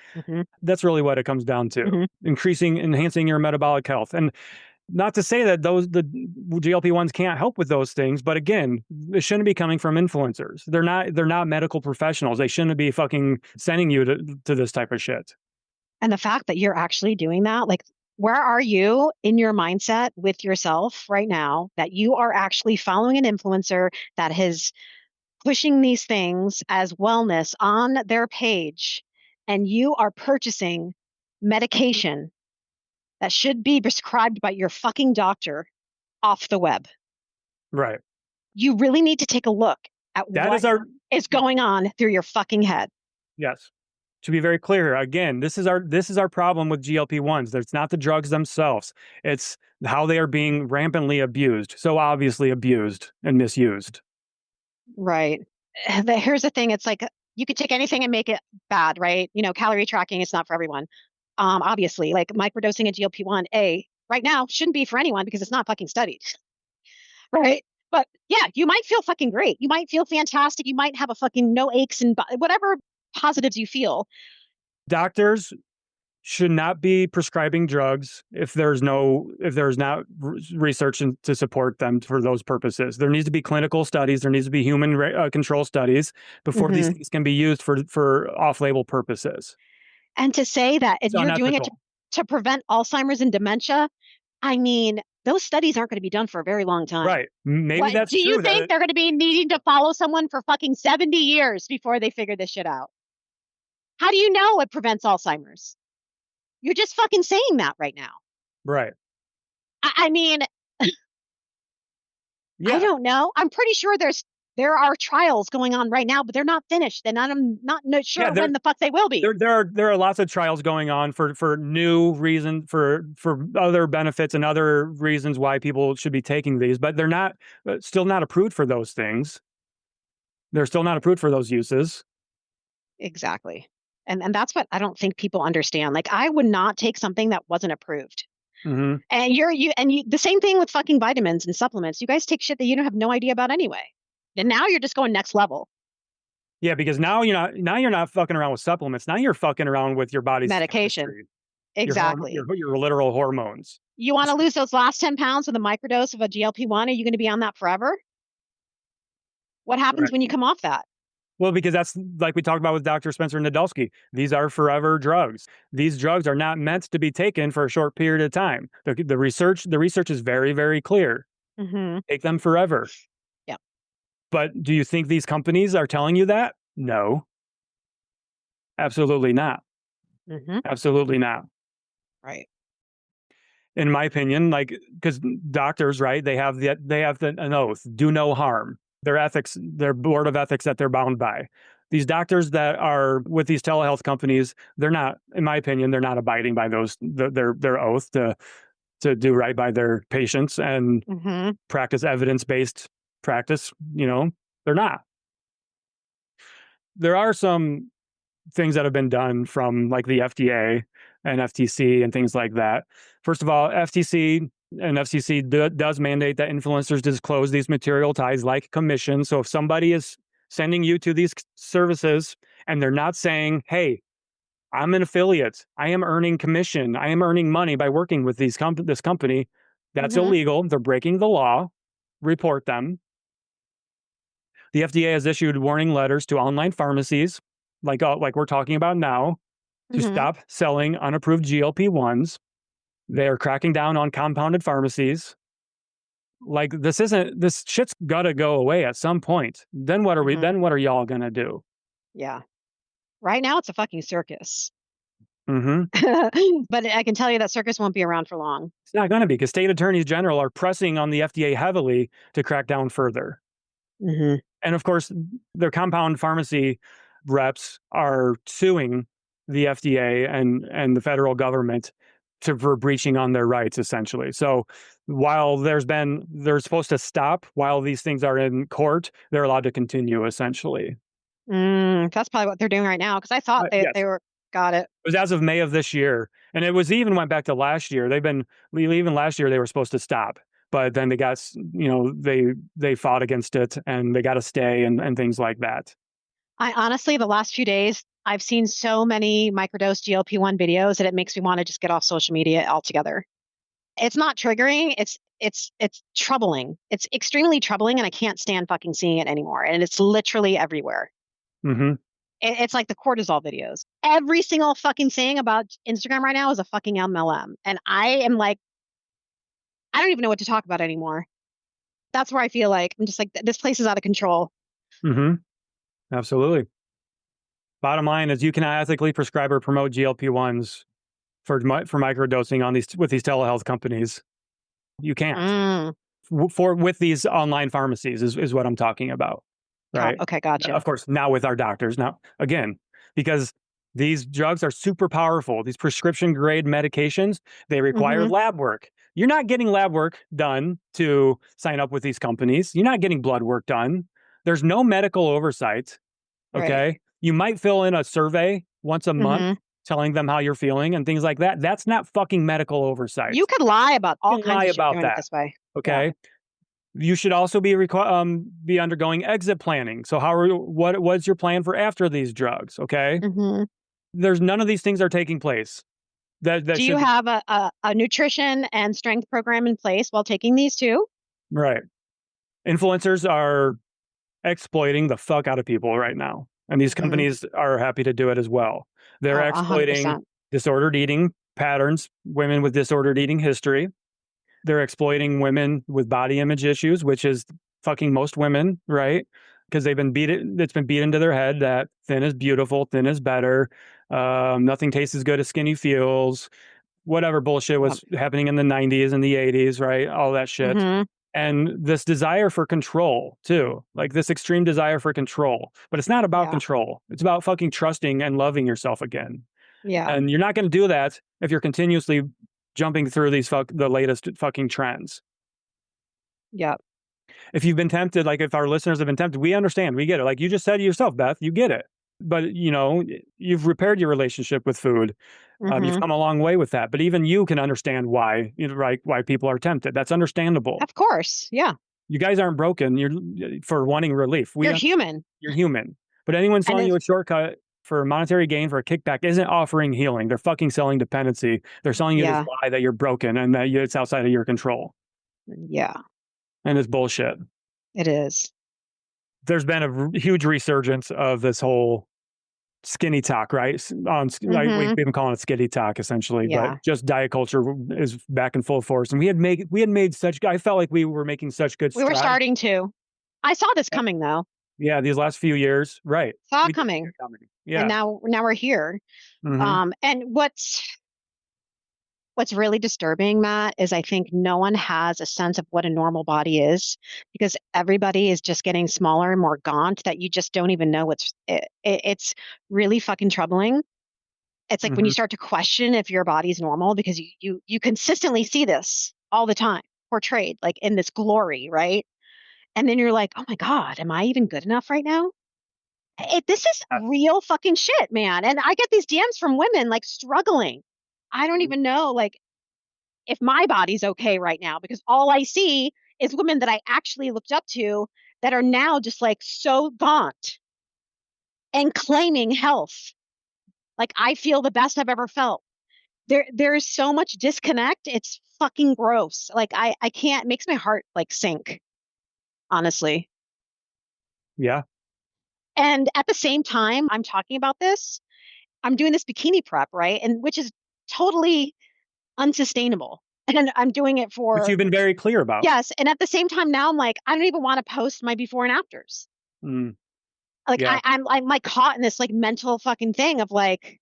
Speaker 2: That's really what it comes down to. Enhancing your metabolic health. And not to say that the GLP-1s can't help with those things, but again, it shouldn't be coming from influencers. They're not medical professionals. They shouldn't be fucking sending you to this type of shit.
Speaker 1: And the fact that you're actually doing that, like, where are you in your mindset with yourself right now that you are actually following an influencer that is pushing these things as wellness on their page, and you are purchasing medication that should be prescribed by your fucking doctor off the web?
Speaker 2: Right.
Speaker 1: You really need to take a look at what is going on through your fucking head.
Speaker 2: Yes. To be very clear, again, this is our problem with GLP-1s. It's not the drugs themselves. It's how they are being rampantly abused. So obviously abused and misused.
Speaker 1: Right. Here's the thing. It's like you could take anything and make it bad, right? Calorie tracking is not for everyone. Obviously, like microdosing a GLP-1 right now shouldn't be for anyone because it's not fucking studied, right? But yeah, you might feel fucking great. You might feel fantastic. You might have a fucking no aches and whatever positives you feel.
Speaker 2: Doctors should not be prescribing drugs if there's not research to support them for those purposes. There needs to be clinical studies. There needs to be human control studies before these things can be used for off-label purposes.
Speaker 1: And to say that
Speaker 2: It's
Speaker 1: you're doing it
Speaker 2: unethical.
Speaker 1: to prevent Alzheimer's and dementia, I mean, those studies aren't going to be done for a very long time.
Speaker 2: Right. Maybe
Speaker 1: What,
Speaker 2: that's
Speaker 1: do you
Speaker 2: true.
Speaker 1: think they're going to be needing to follow someone for fucking 70 years before they figure this shit out? How do you know it prevents Alzheimer's? You're just fucking saying that right now.
Speaker 2: Right.
Speaker 1: I mean,
Speaker 2: Yeah.
Speaker 1: I don't know. I'm pretty sure there are trials going on right now, but they're not finished, and I'm not sure when the fuck they will be.
Speaker 2: There are lots of trials going on for new reasons, for other benefits and other reasons why people should be taking these, but they're not still not approved for those things. They're still not approved for those uses.
Speaker 1: Exactly. And that's what I don't think people understand. Like, I would not take something that wasn't approved.
Speaker 2: Mm-hmm.
Speaker 1: And the same thing with fucking vitamins and supplements. You guys take shit that you don't have no idea about anyway. And now you're just going next level.
Speaker 2: Yeah, because now you're not fucking around with supplements. Now you're fucking around with your body's
Speaker 1: Medication.
Speaker 2: chemistry,
Speaker 1: Exactly.
Speaker 2: your literal hormones.
Speaker 1: You want to lose those last 10 pounds with a microdose of a GLP-1? Are you going to be on that forever? What happens when you come off that?
Speaker 2: Well, because that's like we talked about with Dr. Spencer Nadolsky. These are forever drugs. These drugs are not meant to be taken for a short period of time. The research is very, very clear.
Speaker 1: Mm-hmm.
Speaker 2: Take them forever.
Speaker 1: Yeah.
Speaker 2: But do you think these companies are telling you that? No. Absolutely not.
Speaker 1: Mm-hmm.
Speaker 2: Absolutely not.
Speaker 1: Right.
Speaker 2: In my opinion, like, because doctors, right? They have an oath: do no harm. Their board of ethics that they're bound by. These doctors that are with these telehealth companies, they're not, in my opinion, they're not abiding by their oath to do right by their patients and practice evidence-based practice. They're not. There are some things that have been done from like the FDA and FTC and things like that. First of all, FTC and FCC does mandate that influencers disclose these material ties like commission. So if somebody is sending you to these services and they're not saying, hey, I'm an affiliate, I am earning commission, I am earning money by working with this company, that's illegal. They're breaking the law. Report them. The FDA has issued warning letters to online pharmacies, like we're talking about now, to stop selling unapproved GLP-1s. They are cracking down on compounded pharmacies. Like, this shit's gotta go away at some point. Then what are y'all gonna do?
Speaker 1: Yeah. Right now it's a fucking circus.
Speaker 2: Mm-hmm.
Speaker 1: But I can tell you that circus won't be around for long.
Speaker 2: It's not gonna be, because state attorneys general are pressing on the FDA heavily to crack down further.
Speaker 1: Mm-hmm.
Speaker 2: And of course, their compound pharmacy reps are suing the FDA and the federal government for breaching on their rights, essentially. So while they're supposed to stop while these things are in court, they're allowed to continue, essentially.
Speaker 1: That's probably what they're doing right now, because I thought
Speaker 2: Yes.
Speaker 1: they were got it.
Speaker 2: It was as of May of this year, and it was even went back to last year. Even last year they were supposed to stop, but then they got, they fought against it and they got to stay and things like that.
Speaker 1: I honestly, the last few days, I've seen so many microdose GLP-1 videos that it makes me want to just get off social media altogether. It's not triggering. It's troubling. It's extremely troubling, and I can't stand fucking seeing it anymore. And it's literally everywhere.
Speaker 2: Mm-hmm.
Speaker 1: It's like the cortisol videos. Every single fucking thing about Instagram right now is a fucking MLM. And I am like, I don't even know what to talk about anymore. That's where I feel like I'm just like, this place is out of control.
Speaker 2: Mm-hmm. Absolutely. Bottom line is, you cannot ethically prescribe or promote GLP-1s for microdosing with these telehealth companies. You can't. With these online pharmacies is what I'm talking about. Right.
Speaker 1: Okay, gotcha.
Speaker 2: Of course, now with our doctors. Now, again, because these drugs are super powerful, these prescription grade medications, they require lab work. You're not getting lab work done to sign up with these companies. You're not getting blood work done. There's no medical oversight. Okay. Right. You might fill in a survey once a month telling them how you're feeling and things like that. That's not fucking medical oversight.
Speaker 1: You could lie about all
Speaker 2: You can
Speaker 1: kinds
Speaker 2: lie
Speaker 1: of shit
Speaker 2: about
Speaker 1: doing it
Speaker 2: that.
Speaker 1: this way.
Speaker 2: Okay. You should also be undergoing exit planning. So what's your plan for after these drugs? Okay.
Speaker 1: Mm-hmm.
Speaker 2: There's none of these things are taking place. That
Speaker 1: Do you
Speaker 2: should
Speaker 1: have a nutrition and strength program in place while taking these too?
Speaker 2: right. Influencers are exploiting the fuck out of people right now. And these
Speaker 1: Mm-hmm.
Speaker 2: companies are happy to do it as well. They're
Speaker 1: Oh,
Speaker 2: exploiting
Speaker 1: 100%.
Speaker 2: disordered eating patterns, women with disordered eating history. They're exploiting women with body image issues, which is fucking most women, right? Because it's been beat into their head that thin is beautiful, thin is better. Nothing tastes as good as skinny feels. Whatever bullshit was happening in the 90s and the 80s, right? All that shit.
Speaker 1: Mm-hmm.
Speaker 2: And this desire for control too, like this extreme desire for control. But it's not about control. It's about fucking trusting and loving yourself again.
Speaker 1: Yeah.
Speaker 2: And you're not going to do that if you're continuously jumping through the latest fucking trends.
Speaker 1: Yeah.
Speaker 2: If you've been tempted, like if our listeners have been tempted, we understand, we get it. Like you just said to yourself, Beth, you get it. But you've repaired your relationship with food.
Speaker 1: Mm-hmm.
Speaker 2: You've come a long way with that. But even you can understand why, why people are tempted. That's understandable.
Speaker 1: Of course. Yeah.
Speaker 2: You guys aren't broken. You're for wanting relief.
Speaker 1: You're human.
Speaker 2: You're human. But anyone selling you a shortcut for monetary gain for a kickback isn't offering healing. They're fucking selling dependency. They're selling you this lie that you're broken and that it's outside of your control.
Speaker 1: Yeah.
Speaker 2: And it's bullshit.
Speaker 1: It is.
Speaker 2: There's been a huge resurgence of this whole skinny talk, right? We've been calling it skinny talk essentially, but just diet culture is back in full force. And we had made such, I felt like we were making such good strides.
Speaker 1: We were starting to. I saw this coming though.
Speaker 2: Yeah, these last few years, right?
Speaker 1: Saw it coming.
Speaker 2: Yeah.
Speaker 1: And now we're here.
Speaker 2: Mm-hmm.
Speaker 1: And what's really disturbing, Matt, is I think no one has a sense of what a normal body is because everybody is just getting smaller and more gaunt that you just don't even know it's really fucking troubling. It's like when you start to question if your body's normal because you consistently see this all the time portrayed like in this glory, right? And then you're like, oh my God, am I even good enough right now? This is real fucking shit, man. And I get these DMs from women like struggling. I don't even know like if my body's okay right now because all I see is women that I actually looked up to that are now just like so gaunt and claiming health. Like I feel the best I've ever felt. There is so much disconnect. It's fucking gross. Like I can't, it makes my heart like sink, honestly.
Speaker 2: Yeah.
Speaker 1: And at the same time, I'm talking about this, I'm doing this bikini prep, right? And which is totally unsustainable. And I'm doing it for
Speaker 2: which you've been very clear about.
Speaker 1: Yes. And at the same time now I'm like, I don't even want to post my before and afters. Like I'm like caught in this like mental fucking thing of like.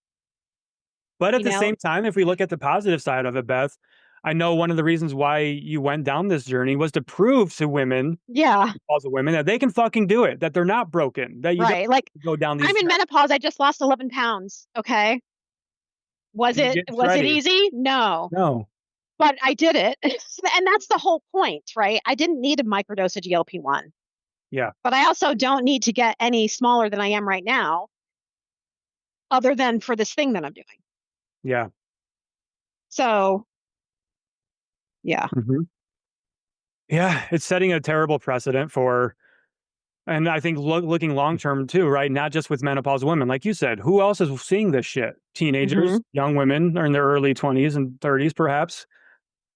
Speaker 2: But at the same time, if we look at the positive side of it, Beth, I know one of the reasons why you went down this journey was to prove to women, menopausal women, that they can fucking do it, that they're not broken, that you don't
Speaker 1: like
Speaker 2: go down these.
Speaker 1: I'm in menopause. I just lost 11 pounds. Okay. Was it easy? No. But I did it. And that's the whole point, right? I didn't need a microdose of GLP-1.
Speaker 2: Yeah.
Speaker 1: But I also don't need to get any smaller than I am right now, other than for this thing that I'm doing.
Speaker 2: Yeah.
Speaker 1: So, yeah.
Speaker 2: Mm-hmm. Yeah, it's setting a terrible precedent for, and I think looking long-term too, right? Not just with menopausal women. Like you said, who else is seeing this shit? Teenagers, young women are in their early 20s and 30s, perhaps.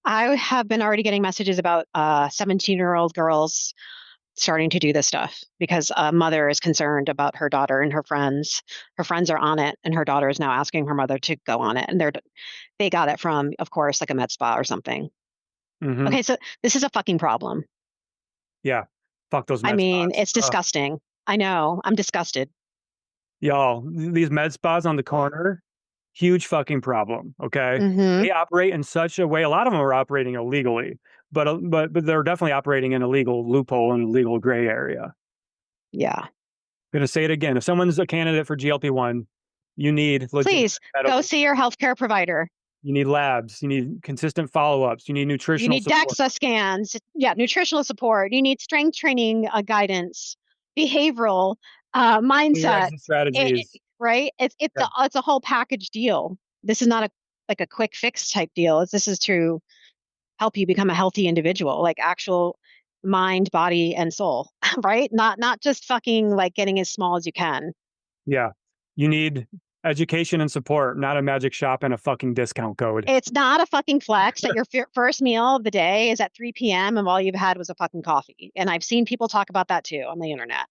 Speaker 2: I
Speaker 1: have been already getting messages about 17-year-old girls starting to do this stuff because a mother is concerned about her daughter and her friends. Her friends are on it, and her daughter is now asking her mother to go on it. And they got it from, of course, like a med spa or something. Mm-hmm. Okay, so this is a fucking problem.
Speaker 2: Yeah, fuck those med spas.
Speaker 1: I mean, it's disgusting. I know. I'm disgusted.
Speaker 2: Y'all, these med spas on the corner, huge fucking problem, okay? They operate in such a way, a lot of them are operating illegally, but they're definitely operating in a legal loophole and legal gray area. Yeah. I'm going to say it again. If someone's a candidate for GLP-1, you need
Speaker 1: please go see your healthcare provider.
Speaker 2: You need labs. You need consistent follow-ups. You need nutritional support.
Speaker 1: You need DEXA scans. Yeah, nutritional support. You need strength training guidance, behavioral mindset
Speaker 2: strategies.
Speaker 1: right? It's a whole package deal. This is not a quick fix type deal. This is to help you become a healthy individual, like actual mind, body, and soul, right? Not just fucking like getting as small as you can.
Speaker 2: Yeah. You need education and support, not a magic shop and a fucking discount code.
Speaker 1: It's not a fucking flex that your first meal of the day is at 3 p.m. and all you've had was a fucking coffee. And I've seen people talk about that too on the internet.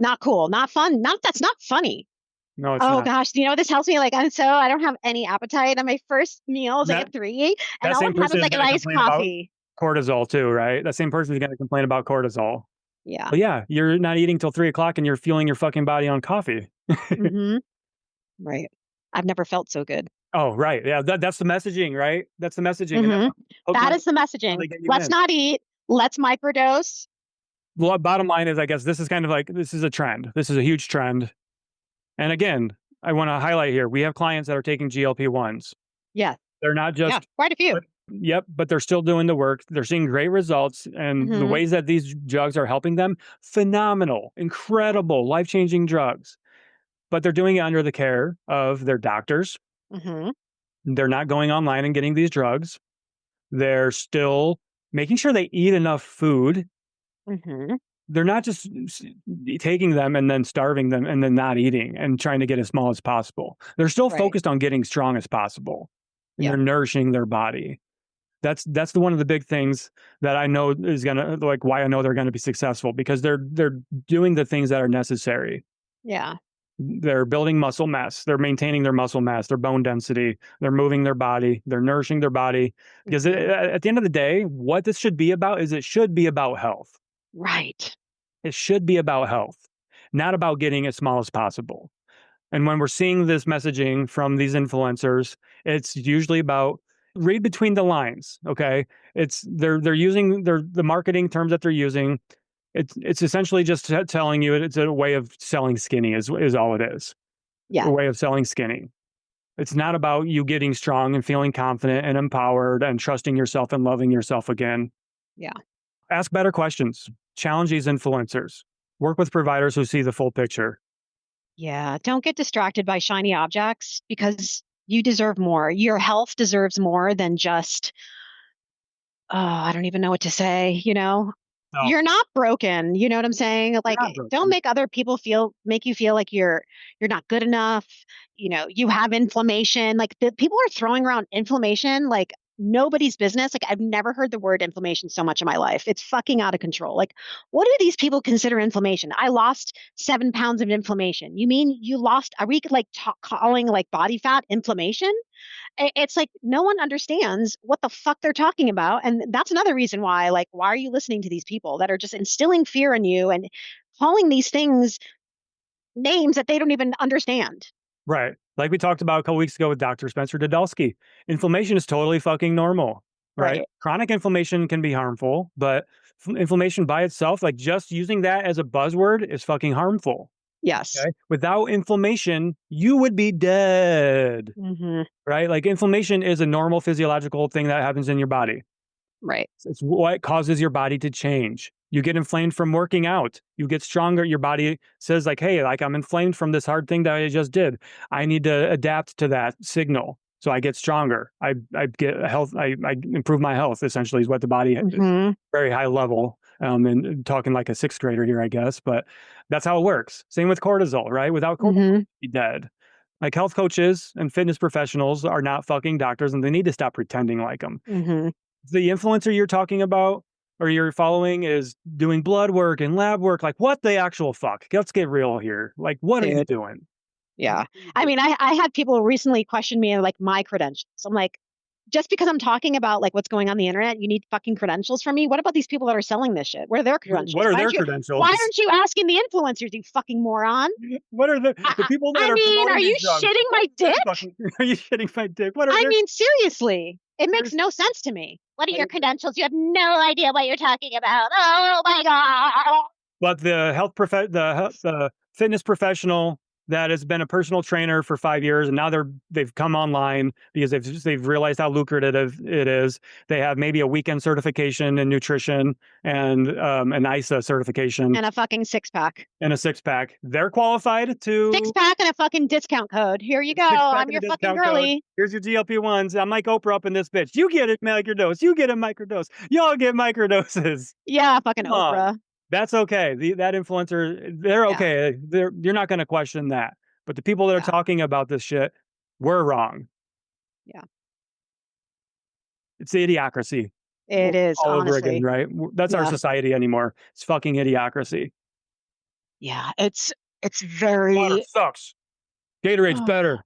Speaker 1: Not cool, not fun. That's not funny.
Speaker 2: No, it's
Speaker 1: Oh
Speaker 2: not.
Speaker 1: gosh, this helps me. Like, I don't have any appetite. And my first meal is like at 3, and all I've had was like an iced coffee.
Speaker 2: Cortisol too, right? That same person is going to complain about cortisol.
Speaker 1: Yeah.
Speaker 2: But yeah, you're not eating till 3 o'clock and you're fueling your fucking body on coffee.
Speaker 1: Mm-hmm. Right. I've never felt so good.
Speaker 2: Oh, right. Yeah, that's the messaging, right? That's the messaging.
Speaker 1: Mm-hmm. That is the messaging. Let's not eat. Let's microdose.
Speaker 2: Well, bottom line is, I guess this is kind of like, this is a trend. This is a huge trend. And again, I want to highlight here, we have clients that are taking GLP-1s.
Speaker 1: Yeah.
Speaker 2: They're not just...
Speaker 1: quite a few.
Speaker 2: But they're still doing the work. They're seeing great results. And the ways that these drugs are helping them, phenomenal, incredible, life-changing drugs. But they're doing it under the care of their doctors.
Speaker 1: Mm-hmm.
Speaker 2: They're not going online and getting these drugs. They're still making sure they eat enough food.
Speaker 1: Mm-hmm.
Speaker 2: They're not just taking them and then starving them and then not eating and trying to get as small as possible. They're still focused on getting strong as possible. And they're nourishing their body. That's one of the big things that I know is gonna, like, why I know they're gonna be successful, because they're doing the things that are necessary.
Speaker 1: Yeah.
Speaker 2: They're building muscle mass. They're maintaining their muscle mass, their bone density. They're moving their body. They're nourishing their body. Because at the end of the day, what this should be about is it should be about health.
Speaker 1: Right.
Speaker 2: It should be about health, not about getting as small as possible. And when we're seeing this messaging from these influencers, it's usually about, read between the lines. Okay. They're using the marketing terms that they're using. It's essentially just telling you it's a way of selling skinny is all it is.
Speaker 1: Yeah.
Speaker 2: A way of selling skinny. It's not about you getting strong and feeling confident and empowered and trusting yourself and loving yourself again.
Speaker 1: Yeah.
Speaker 2: Ask better questions. Challenge these influencers. Work with providers who see the full picture.
Speaker 1: Yeah. Don't get distracted by shiny objects, because you deserve more. Your health deserves more than just, I don't even know what to say, No. You're not broken. You know what I'm saying? Like, don't make other people make you feel like you're not good enough. You have inflammation. Like, people are throwing around inflammation like nobody's business. Like, I've never heard the word inflammation so much in my life. It's fucking out of control. Like, what do these people consider inflammation? I lost 7 pounds of inflammation. You mean you lost? Are we like calling like body fat inflammation? It's like no one understands what the fuck they're talking about. And that's another reason why, like, why are you listening to these people that are just instilling fear in you and calling these things names that they don't even understand?
Speaker 2: Right. Like we talked about a couple weeks ago with Dr. Spencer Dudelsky. Inflammation is totally fucking normal, right? Chronic inflammation can be harmful, but inflammation by itself, like just using that as a buzzword, is fucking harmful.
Speaker 1: Yes.
Speaker 2: Okay? Without inflammation, you would be dead. Right? Like, inflammation is a normal physiological thing that happens in your body.
Speaker 1: Right.
Speaker 2: It's what causes your body to change. You get inflamed from working out. You get stronger. Your body says like, hey, like, I'm inflamed from this hard thing that I just did. I need to adapt to that signal. So I get stronger. I get health. I improve my health, essentially, is what the body, very high level. And talking like a 6th grader here, I guess, but that's how it works. Same with cortisol, right? Without cortisol, you'd be dead. Like, health coaches and fitness professionals are not fucking doctors, and they need to stop pretending like them. The influencer you're talking about or you're following is doing blood work and lab work. Like, what the actual fuck? Let's get real here. Like, what are you doing?
Speaker 1: Yeah. I mean, I had people recently question me like my credentials. I'm like, just because I'm talking about like what's going on the internet, you need fucking credentials from me? What about these people that are selling this shit? What are their credentials?
Speaker 2: What are their credentials?
Speaker 1: Why aren't you asking the influencers, you fucking moron?
Speaker 2: What are the people that are promoting
Speaker 1: are you
Speaker 2: these drugs?
Speaker 1: shitting my dick?
Speaker 2: Are you shitting my dick?
Speaker 1: I mean, seriously, it makes no sense to me. What are your credentials? You have no idea what you're talking about. Oh my God.
Speaker 2: But the fitness professional that has been a personal trainer for 5 years, and now they've come online because they've realized how lucrative it is. They have maybe a weekend certification in nutrition and an ISA certification
Speaker 1: And a fucking 6-pack.
Speaker 2: and a 6-pack. They're qualified to
Speaker 1: 6-pack and a fucking discount code. Here you go.
Speaker 2: 6-pack
Speaker 1: I'm
Speaker 2: and
Speaker 1: your
Speaker 2: a
Speaker 1: fucking
Speaker 2: discount code.
Speaker 1: girly.
Speaker 2: Here's your GLP-1s. I'm like Oprah up in this bitch. You get it, microdose. You get a microdose. Y'all get microdoses.
Speaker 1: Yeah, fucking
Speaker 2: Come on.
Speaker 1: Oprah.
Speaker 2: That's okay. That influencer, they're
Speaker 1: Yeah.
Speaker 2: okay. You're not going to question that. But the people that are
Speaker 1: Yeah.
Speaker 2: talking about this shit, we're wrong.
Speaker 1: Yeah.
Speaker 2: It's the idiocracy.
Speaker 1: It is,
Speaker 2: all over
Speaker 1: honestly.
Speaker 2: again, right? That's our
Speaker 1: Yeah.
Speaker 2: society anymore. It's fucking idiocracy.
Speaker 1: Yeah, it's
Speaker 2: Water
Speaker 1: very.
Speaker 2: sucks. Gatorade's better.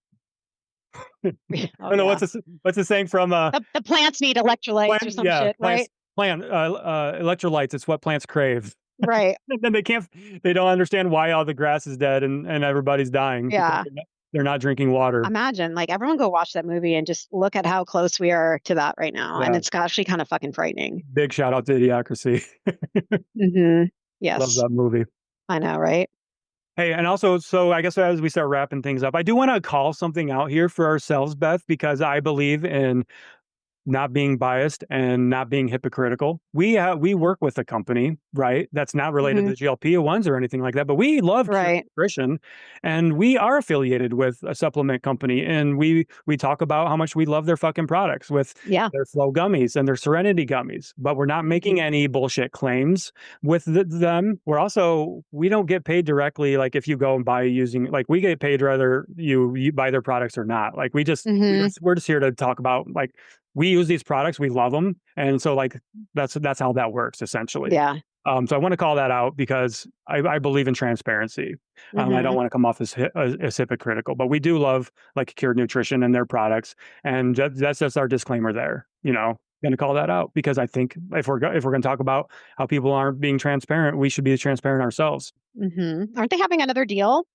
Speaker 1: Oh,
Speaker 2: I don't know
Speaker 1: yeah.
Speaker 2: what's the saying from
Speaker 1: The plants need electrolytes or some shit, right?
Speaker 2: Electrolytes. It's what plants crave.
Speaker 1: Right.
Speaker 2: Then they don't understand why all the grass is dead and everybody's dying.
Speaker 1: Yeah.
Speaker 2: Because they're not drinking water.
Speaker 1: Imagine, like, everyone go watch that movie and just look at how close we are to that right now.
Speaker 2: Yeah.
Speaker 1: And it's actually kind of fucking frightening.
Speaker 2: Big shout out to Idiocracy.
Speaker 1: Mm-hmm. Yes.
Speaker 2: Love that movie.
Speaker 1: I know, right?
Speaker 2: Hey, and also, so I guess as we start wrapping things up, I do want to call something out here for ourselves, Beth, because I believe in not being biased and not being hypocritical. We work with a company, right? That's not related to GLP-1s or anything like that, but we love
Speaker 1: Right.
Speaker 2: nutrition, and we are affiliated with a supplement company, and we talk about how much we love their fucking products with their Flow gummies and their Serenity gummies, but we're not making any bullshit claims with them. We don't get paid directly. Like if you go and buy using, like we get paid whether you buy their products or not. Like we're just here to talk about, like, we use these products, we love them, and so like that's how that works essentially.
Speaker 1: Yeah.
Speaker 2: So I want to call that out because I believe in transparency. I don't want to come off as hypocritical, but we do love like Cured Nutrition and their products, and that's just our disclaimer there. Going to call that out because I think if we're going to talk about how people aren't being transparent, we should be transparent ourselves.
Speaker 1: Aren't they having another deal?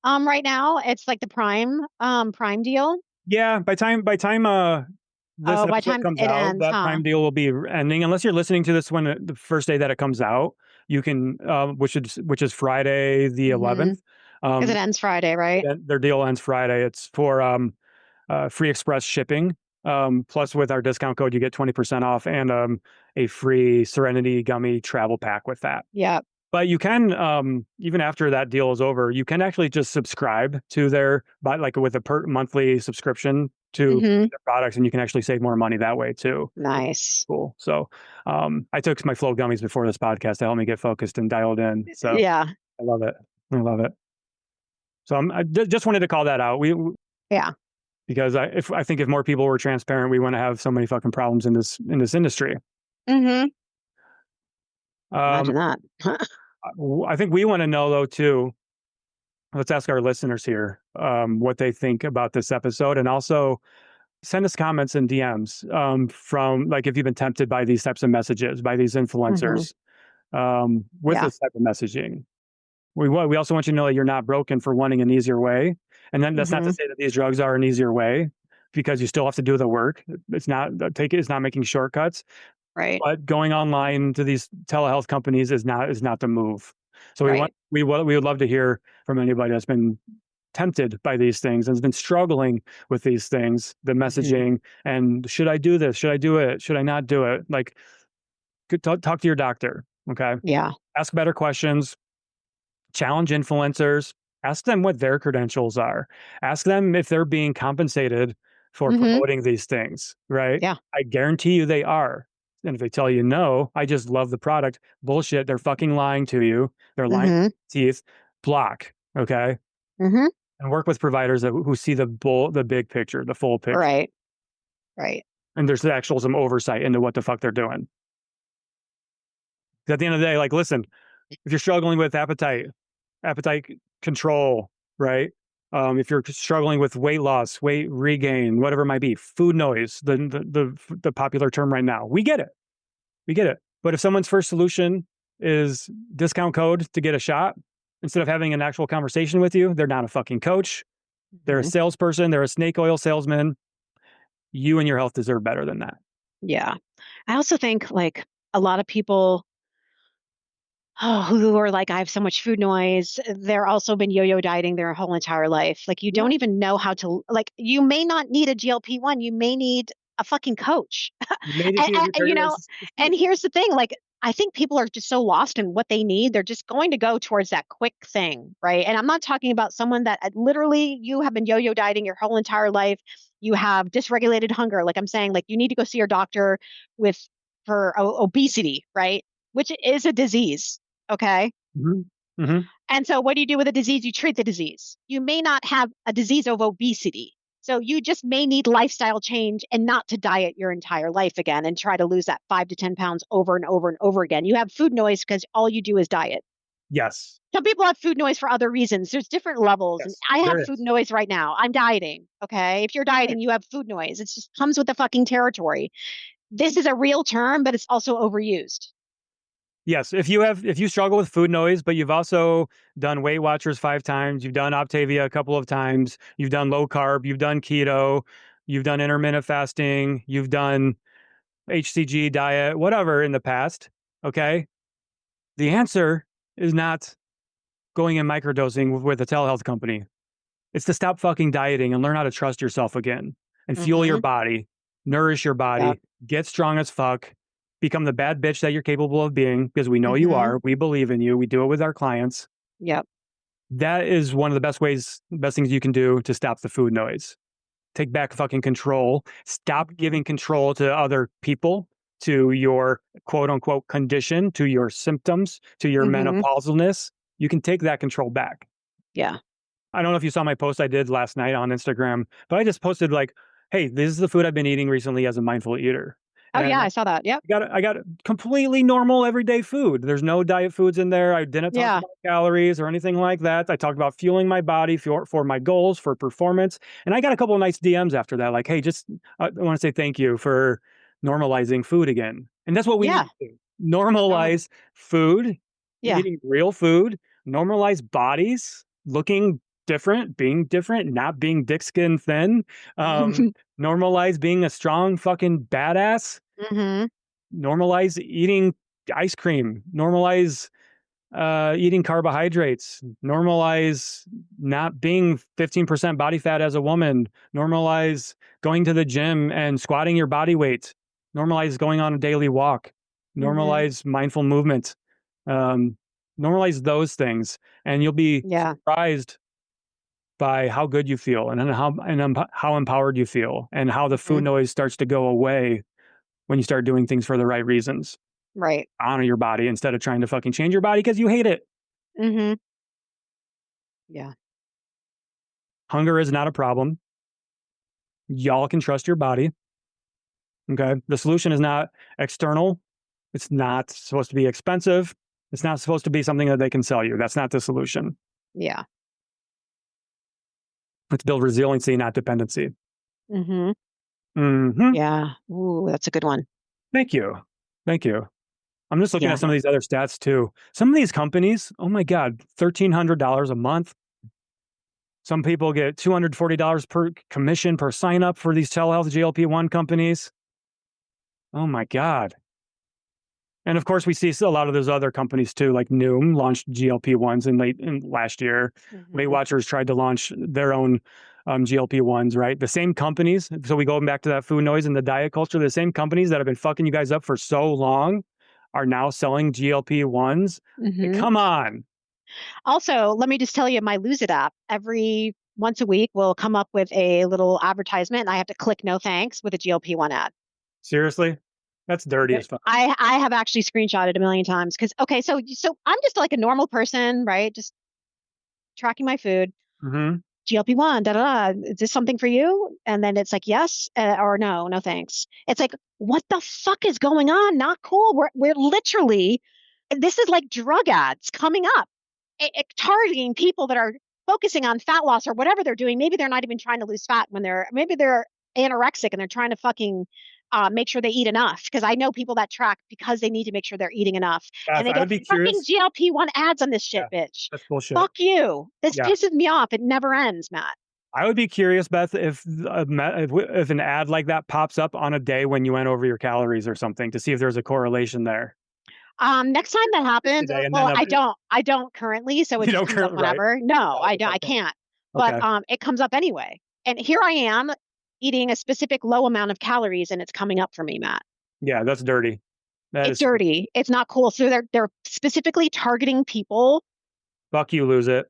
Speaker 1: Right now it's like the Prime deal.
Speaker 2: Yeah, by time this
Speaker 1: by
Speaker 2: episode
Speaker 1: time
Speaker 2: comes
Speaker 1: it
Speaker 2: out,
Speaker 1: ends,
Speaker 2: that Prime deal will be ending. Unless you're listening to this when the first day that it comes out, you can, which is Friday the 11th.
Speaker 1: Because it ends Friday, right?
Speaker 2: Their deal ends Friday. It's for free express shipping. Plus, with our discount code, you get 20% off and a free Serenity gummy travel pack with that.
Speaker 1: Yeah.
Speaker 2: But you can, even after that deal is over, you can actually just subscribe to with a monthly subscription to their products, and you can actually save more money that way too.
Speaker 1: Nice.
Speaker 2: Cool. So I took my Flow gummies before this podcast to help me get focused and dialed in. So
Speaker 1: yeah,
Speaker 2: I love it. So I just wanted to call that out. Because I think if more people were transparent, we wouldn't have so many fucking problems in this industry.
Speaker 1: Imagine that.
Speaker 2: I think we want to know though too. Let's ask our listeners here what they think about this episode, and also send us comments and DMs from, like, if you've been tempted by these types of messages by these influencers with this type of messaging. We also want you to know that you're not broken for wanting an easier way, and then that's not to say that these drugs are an easier way, because you still have to do the work. It's not making shortcuts.
Speaker 1: Right.
Speaker 2: But going online to these telehealth companies is not the move. So we would love to hear from anybody that's been tempted by these things and has been struggling with these things, the messaging, and should I do this? Should I do it? Should I not do it? Like, talk to your doctor. Okay.
Speaker 1: Yeah.
Speaker 2: Ask better questions. Challenge influencers. Ask them what their credentials are. Ask them if they're being compensated for promoting these things. Right.
Speaker 1: Yeah.
Speaker 2: I guarantee you they are. And if they tell you no, I just love the product. Bullshit. They're fucking lying to you. They're lying to your teeth. Block. Okay. And work with providers who see the big picture, the full picture.
Speaker 1: Right.
Speaker 2: And there's actual some oversight into what the fuck they're doing. At the end of the day, like, listen, if you're struggling with appetite control, right? If you're struggling with weight loss, weight regain, whatever it might be, food noise, the popular term right now, we get it. But if someone's first solution is discount code to get a shot, instead of having an actual conversation with you, they're not a fucking coach. They're a salesperson. They're a snake oil salesman. You and your health deserve better than that.
Speaker 1: Yeah. I also think, like, a lot of people, who are like, I have so much food noise. They're also been yo-yo dieting their whole entire life. Like you
Speaker 2: Yeah.
Speaker 1: don't even know how to, like, you may not need a GLP-1. You may need a fucking coach.
Speaker 2: You may just
Speaker 1: And,
Speaker 2: need a
Speaker 1: and,
Speaker 2: new
Speaker 1: and, you know,
Speaker 2: cardiologist.
Speaker 1: and here's the thing, like, I think people are just so lost in what they need. They're just going to go towards that quick thing, right? And I'm not talking about someone that literally you have been yo-yo dieting your whole entire life. You have dysregulated hunger. Like I'm saying, like you need to go see your doctor with for obesity, right? Which is a disease. Okay.
Speaker 2: Hmm. Hmm.
Speaker 1: And so what do you do with a disease? You treat the disease. You may not have a disease of obesity. So you just may need lifestyle change and not to diet your entire life again and try to lose that 5 to 10 pounds over and over and over again. You have food noise because all you do is diet.
Speaker 2: Yes.
Speaker 1: Some people have food noise for other reasons. There's different levels. And
Speaker 2: Yes.
Speaker 1: I have
Speaker 2: There
Speaker 1: food
Speaker 2: is.
Speaker 1: noise right now. I'm dieting. Okay. If you're
Speaker 2: Right.
Speaker 1: dieting, you have food noise. It just comes with the fucking territory. This is a real term, but it's also overused.
Speaker 2: Yes. If you struggle with food noise, but you've also done Weight Watchers 5 times, you've done Optavia a couple of times, you've done low carb, you've done keto, you've done intermittent fasting, you've done HCG diet, whatever in the past. Okay. The answer is not going in microdosing with a telehealth company. It's to stop fucking dieting and learn how to trust yourself again and fuel your
Speaker 1: Mm-hmm.
Speaker 2: body, nourish your
Speaker 1: Yep.
Speaker 2: body, get strong as fuck, become the bad bitch that you're capable of being because we know you
Speaker 1: Mm-hmm.
Speaker 2: are. We believe in you. We do it with our clients.
Speaker 1: Yep.
Speaker 2: That is one of the best things you can do to stop the food noise. Take back fucking control. Stop giving control to other people, to your quote unquote condition, to your symptoms, to your
Speaker 1: Mm-hmm.
Speaker 2: menopausalness. You can take that control back.
Speaker 1: Yeah.
Speaker 2: I don't know if you saw my post I did last night on Instagram, but I just posted like, "Hey, this is the food I've been eating recently as a mindful eater."
Speaker 1: Oh yeah,
Speaker 2: And
Speaker 1: I saw that. Yep.
Speaker 2: I got completely normal everyday food. There's no diet foods in there. I didn't talk
Speaker 1: Yeah.
Speaker 2: about calories or anything like that. I talked about fueling my body for my goals, for performance. And I got a couple of nice DMs after that like, "Hey, just I want to say thank you for normalizing food again." And that's what we need
Speaker 1: Yeah.
Speaker 2: to do.
Speaker 1: Normal.
Speaker 2: Normalize food,
Speaker 1: Yeah.
Speaker 2: eating real food, normalize bodies looking different, not being dick skin thin. Um, normalize being a strong fucking badass.
Speaker 1: Mm-hmm.
Speaker 2: Normalize eating ice cream. Normalize eating carbohydrates. Normalize not being 15% body fat as a woman. Normalize going to the gym and squatting your body weight. Normalize going on a daily walk.
Speaker 1: Mm-hmm.
Speaker 2: Normalize mindful movement. Um, normalize those things, and you'll be
Speaker 1: Yeah.
Speaker 2: surprised by how good you feel and how empowered you feel and how the
Speaker 1: Mm-hmm.
Speaker 2: food noise starts to go away when you start doing things for the right reasons.
Speaker 1: Right.
Speaker 2: Honor your body instead of trying to fucking change your body because you hate it.
Speaker 1: Mm-hmm. Yeah.
Speaker 2: Hunger is not a problem. Y'all can trust your body. Okay. The solution is not external. It's not supposed to be expensive. It's not supposed to be something that they can sell you. That's not the solution.
Speaker 1: Yeah.
Speaker 2: Let's build resiliency, not dependency.
Speaker 1: Mm-hmm.
Speaker 2: Hmm.
Speaker 1: Yeah. Ooh, that's a good one.
Speaker 2: Thank you. Thank you. I'm just looking
Speaker 1: Yeah.
Speaker 2: at some of these other stats too. Some of these companies, oh my God, $1,300 a month. Some people get $240 per commission per sign up for these telehealth GLP-1 companies. Oh my God. And of course, we see a lot of those other companies too, like Noom launched GLP-1s in last year. Weight
Speaker 1: Mm-hmm.
Speaker 2: Watchers tried to launch their own GLP-1s, right? The same companies. So we go back to that food noise and the diet culture. The same companies that have been fucking you guys up for so long are now selling GLP-1s. Like,
Speaker 1: Mm-hmm.
Speaker 2: come on.
Speaker 1: Also, let me just tell you, my Lose It app every once a week will come up with a little advertisement, and I have to click no thanks with a GLP-1 ad.
Speaker 2: Seriously? That's dirty as fuck.
Speaker 1: I have actually screenshotted a million times because okay, so I'm just like a normal person, right? Just tracking my food.
Speaker 2: Mm-hmm.
Speaker 1: GLP-1, da da da. Is this something for you? And then it's like yes or no, no thanks. It's like what the fuck is going on? Not cool. We're literally this is like drug ads coming up, targeting people that are focusing on fat loss or whatever they're doing. Maybe they're not even trying to lose fat when maybe they're anorexic and they're trying to fucking make sure they eat enough. Because I know people that track because they need to make sure they're eating enough, and
Speaker 2: Beth,
Speaker 1: they
Speaker 2: I would
Speaker 1: get
Speaker 2: be
Speaker 1: fucking
Speaker 2: curious.
Speaker 1: GLP-1 ads on this shit,
Speaker 2: Yeah,
Speaker 1: bitch.
Speaker 2: that's bullshit.
Speaker 1: Fuck you. This
Speaker 2: Yeah.
Speaker 1: pisses me off. It never ends, Matt.
Speaker 2: I would be curious, Beth, if an ad like that pops up on a day when you went over your calories or something to see if there's a correlation there.
Speaker 1: Next time that happens,
Speaker 2: today, and
Speaker 1: well,
Speaker 2: then
Speaker 1: I don't currently, so it
Speaker 2: you
Speaker 1: just
Speaker 2: don't
Speaker 1: comes up
Speaker 2: currently, right?
Speaker 1: whenever. No,
Speaker 2: Oh,
Speaker 1: I
Speaker 2: okay,
Speaker 1: don't, I
Speaker 2: okay.
Speaker 1: can't. But
Speaker 2: Okay.
Speaker 1: it comes up anyway. And here I am eating a specific low amount of calories and it's coming up for me, Matt.
Speaker 2: Yeah, that's dirty. That
Speaker 1: It's
Speaker 2: is
Speaker 1: dirty. It's not cool. So they're specifically targeting people.
Speaker 2: fuck you, lose it.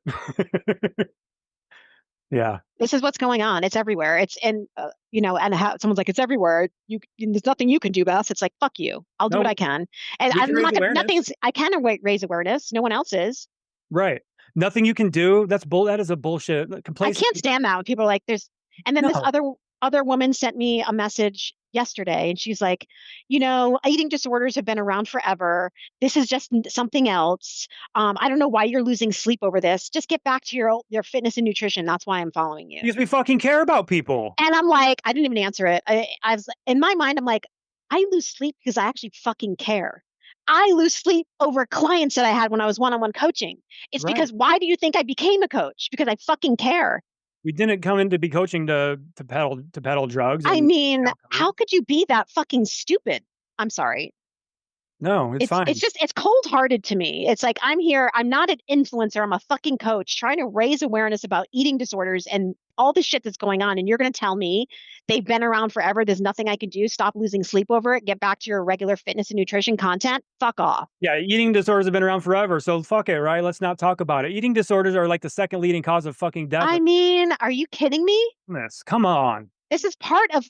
Speaker 2: Yeah.
Speaker 1: This is what's going on. It's everywhere. It's and and someone's like, it's everywhere. There's nothing you can do, Beth. It's like, fuck you. I'll do what
Speaker 2: No,
Speaker 1: I can, and
Speaker 2: we
Speaker 1: I'm
Speaker 2: can raise
Speaker 1: not.
Speaker 2: awareness.
Speaker 1: Nothing's. I can raise awareness. No one else is.
Speaker 2: Right. Nothing you can do. That is a bullshit.
Speaker 1: I can't
Speaker 2: Complacency.
Speaker 1: stand that when people are like, there's. And then this
Speaker 2: No.
Speaker 1: other woman sent me a message yesterday, and she's like, eating disorders have been around forever. This is just something else. I don't know why you're losing sleep over this. Just get back to your fitness and nutrition. That's why I'm following you.
Speaker 2: Because we fucking care about people.
Speaker 1: And I'm like, I didn't even answer it. I was in my mind, I'm like, I lose sleep because I actually fucking care. I lose sleep over clients that I had when I was one-on-one coaching. It's
Speaker 2: Right.
Speaker 1: because why do you think I became a coach? Because I fucking care.
Speaker 2: We didn't come in to be coaching to peddle drugs.
Speaker 1: I
Speaker 2: And
Speaker 1: mean, how could you be that fucking stupid? I'm sorry.
Speaker 2: no, it's fine.
Speaker 1: It's cold-hearted to me. It's like I'm here, I'm not an influencer, I'm a fucking coach trying to raise awareness about eating disorders and all the shit that's going on. And you're gonna tell me they've been around forever, there's nothing I can do, stop losing sleep over it, get back to your regular fitness and nutrition content? Fuck off.
Speaker 2: Yeah, eating disorders have been around forever, so fuck it, right? Let's not talk about it. Eating disorders are like the second leading cause of fucking death.
Speaker 1: I mean, are you kidding me?
Speaker 2: Come on.
Speaker 1: This is part of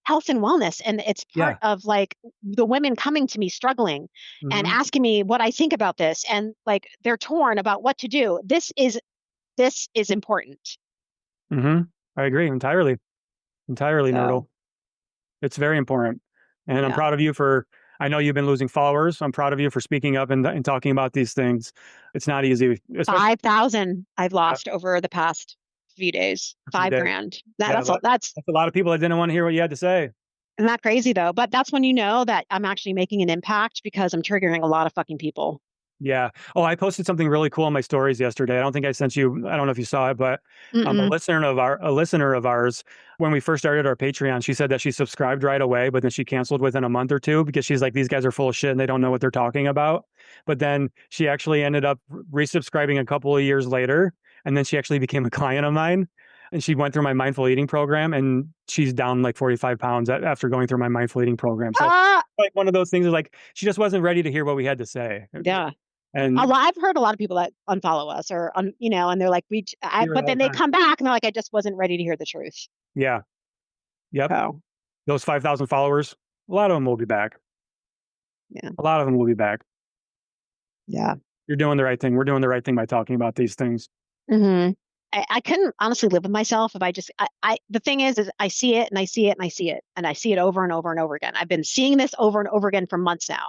Speaker 1: health and wellness, and it's part of like the women coming to me struggling and asking me what I think about this, and like they're torn about what to do. This is important.
Speaker 2: I agree entirely, Nerdle. It's very important, and I'm proud of you for. I know you've been losing followers. I'm proud of you for speaking up and talking about these things. It's not easy.
Speaker 1: 5,000 I've lost over the past few days. 5 grand. That's
Speaker 2: a lot of people that didn't want to hear what you had to say.
Speaker 1: Isn't that crazy though? But that's when you know that I'm actually making an impact because I'm triggering a lot of fucking people.
Speaker 2: Yeah. Oh, I posted something really cool in my stories yesterday. I don't think I sent you. I don't know if you saw it, but a listener of ours, when we first started our Patreon, she said that she subscribed right away, but then she canceled within a month or two because she's like, these guys are full of shit and they don't know what they're talking about. But then she actually ended up resubscribing a couple of years later, and then she actually became a client of mine. And she went through my mindful eating program, and she's down like 45 pounds after going through my mindful eating program. So like one of those things is like she just wasn't ready to hear what we had to say.
Speaker 1: Yeah.
Speaker 2: And
Speaker 1: I've heard a lot of people that unfollow us or, and they're like, but then they come back and they're like, I just wasn't ready to hear the truth.
Speaker 2: Yeah. Yep.
Speaker 1: So,
Speaker 2: those 5,000 followers, a lot of them will be back.
Speaker 1: Yeah.
Speaker 2: A lot of them will be back.
Speaker 1: Yeah.
Speaker 2: You're doing the right thing. We're doing the right thing by talking about these things.
Speaker 1: I couldn't honestly live with myself if I just, the thing is I see it and I see it and I see it and I see it over and over and over again. I've been seeing this over and over again for months now.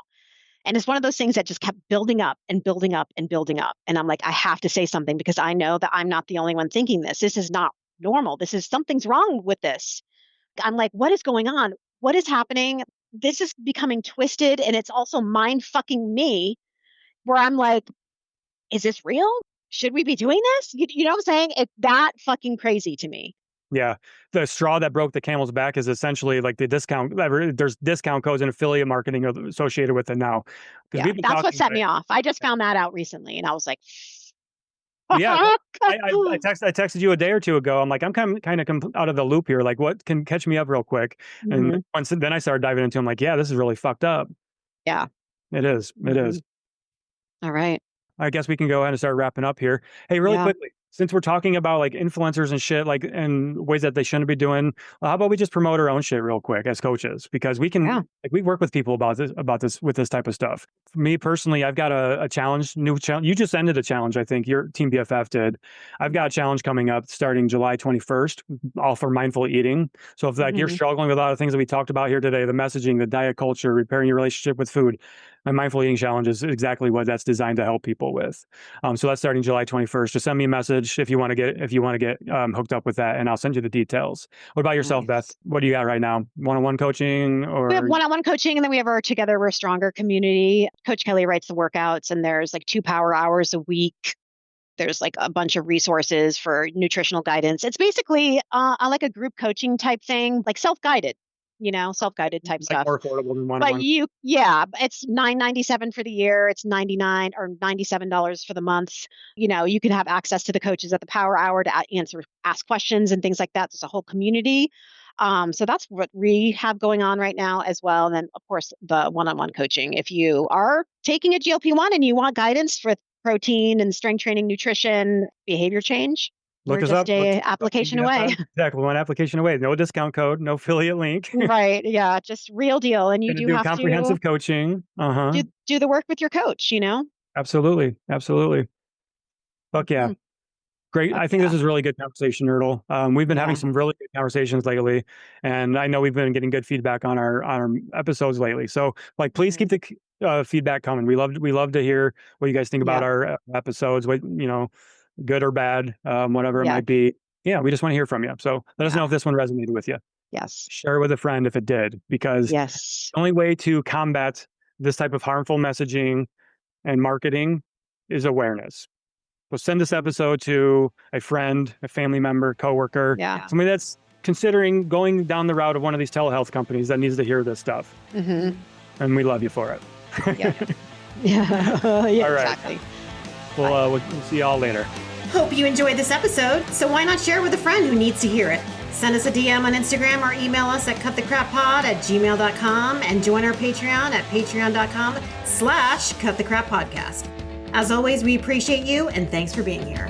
Speaker 1: And it's one of those things that just kept building up and building up and building up. And I'm like, I have to say something because I know that I'm not the only one thinking this. This is not normal. Something's wrong with this. I'm like, what is going on? What is happening? This is becoming twisted. And it's also mind fucking me where I'm like, is this real? Should we be doing this? You know what I'm saying? It's that fucking crazy to me.
Speaker 2: Yeah. The straw that broke the camel's back is essentially like the discount. There's discount codes and affiliate marketing associated with it now.
Speaker 1: Yeah, that's what set me off. I just found that out recently and I was like,
Speaker 2: yeah, I texted you a day or two ago. I'm like, I'm kind of out of the loop here. Like, what can catch me up real quick? And then I started diving into. I'm like, yeah, this is really fucked up.
Speaker 1: Yeah,
Speaker 2: it is. It is.
Speaker 1: All right.
Speaker 2: I guess we can go ahead and start wrapping up here. Hey, really quickly, since we're talking about like influencers and shit, like and ways that they shouldn't be doing, how about we just promote our own shit real quick as coaches? Because we can, like, we work with people about this with this type of stuff. For me personally, I've got a new challenge. You just ended a challenge, I think your Team BFF did. I've got a challenge coming up starting July 21st, all for mindful eating. So if like you're struggling with a lot of things that we talked about here today, the messaging, the diet culture, repairing your relationship with food, my mindful eating challenge is exactly what that's designed to help people with. So that's starting July 21st. Just send me a message if you want to get hooked up with that, and I'll send you the details. What about yourself, Beth? What do you got right now? One-on-one coaching, or
Speaker 1: we have one-on-one coaching, and then we have our Together We're Stronger community. Coach Kelly writes the workouts, and there's like 2 power hours a week. There's like a bunch of resources for nutritional guidance. It's basically I like a group coaching type thing, like self-guided. self-guided type
Speaker 2: Like
Speaker 1: stuff.
Speaker 2: more affordable than
Speaker 1: But
Speaker 2: one-on-one.
Speaker 1: it's $9.97 for the year. It's $99 or $97 for the month. You can have access to the coaches at the Power Hour to ask questions and things like that. There's a whole community. So that's what we have going on right now as well. And then, of course, the one-on-one coaching. If you are taking a GLP-1 and you want guidance for protein and strength training, nutrition, behavior change,
Speaker 2: Look
Speaker 1: we're
Speaker 2: us
Speaker 1: just
Speaker 2: up.
Speaker 1: a application away.
Speaker 2: Exactly. One application away. No discount code, no affiliate link.
Speaker 1: Right. Yeah. Just real deal. And you
Speaker 2: Gonna
Speaker 1: do
Speaker 2: do
Speaker 1: have to
Speaker 2: comprehensive coaching. Uh-huh.
Speaker 1: do the work with your coach.
Speaker 2: Absolutely. Absolutely. Fuck yeah.
Speaker 1: Mhm.
Speaker 2: Great.
Speaker 1: Fuck
Speaker 2: I think
Speaker 1: yeah.
Speaker 2: this is a really good conversation, Erdl. We've been having
Speaker 1: Yeah.
Speaker 2: some really good conversations lately, and I know we've been getting good feedback on our episodes lately. So, please keep the feedback coming. We love to hear what you guys think about
Speaker 1: Yeah.
Speaker 2: our episodes. What good or bad, whatever it
Speaker 1: Yeah.
Speaker 2: might be. Yeah, we just want to hear from you. So let us
Speaker 1: Yeah.
Speaker 2: know if this one resonated with you.
Speaker 1: Yes.
Speaker 2: Share it with a friend if it did, because
Speaker 1: Yes.
Speaker 2: the only way to combat this type of harmful messaging and marketing is awareness. So send this episode to a friend, a family member, coworker,
Speaker 1: Yeah.
Speaker 2: somebody that's considering going down the route of one of these telehealth companies that needs to hear this stuff.
Speaker 1: Mm-hmm.
Speaker 2: And we love you for it.
Speaker 1: Yeah. Yeah.
Speaker 2: All right.
Speaker 1: Exactly.
Speaker 2: We'll see y'all later.
Speaker 3: Hope you enjoyed this episode, so why not share with a friend who needs to hear it? Send us a DM on Instagram or email us at cutthecrappod@gmail.com and join our Patreon at patreon.com/cutthecrappodcast. As always, we appreciate you and thanks for being here.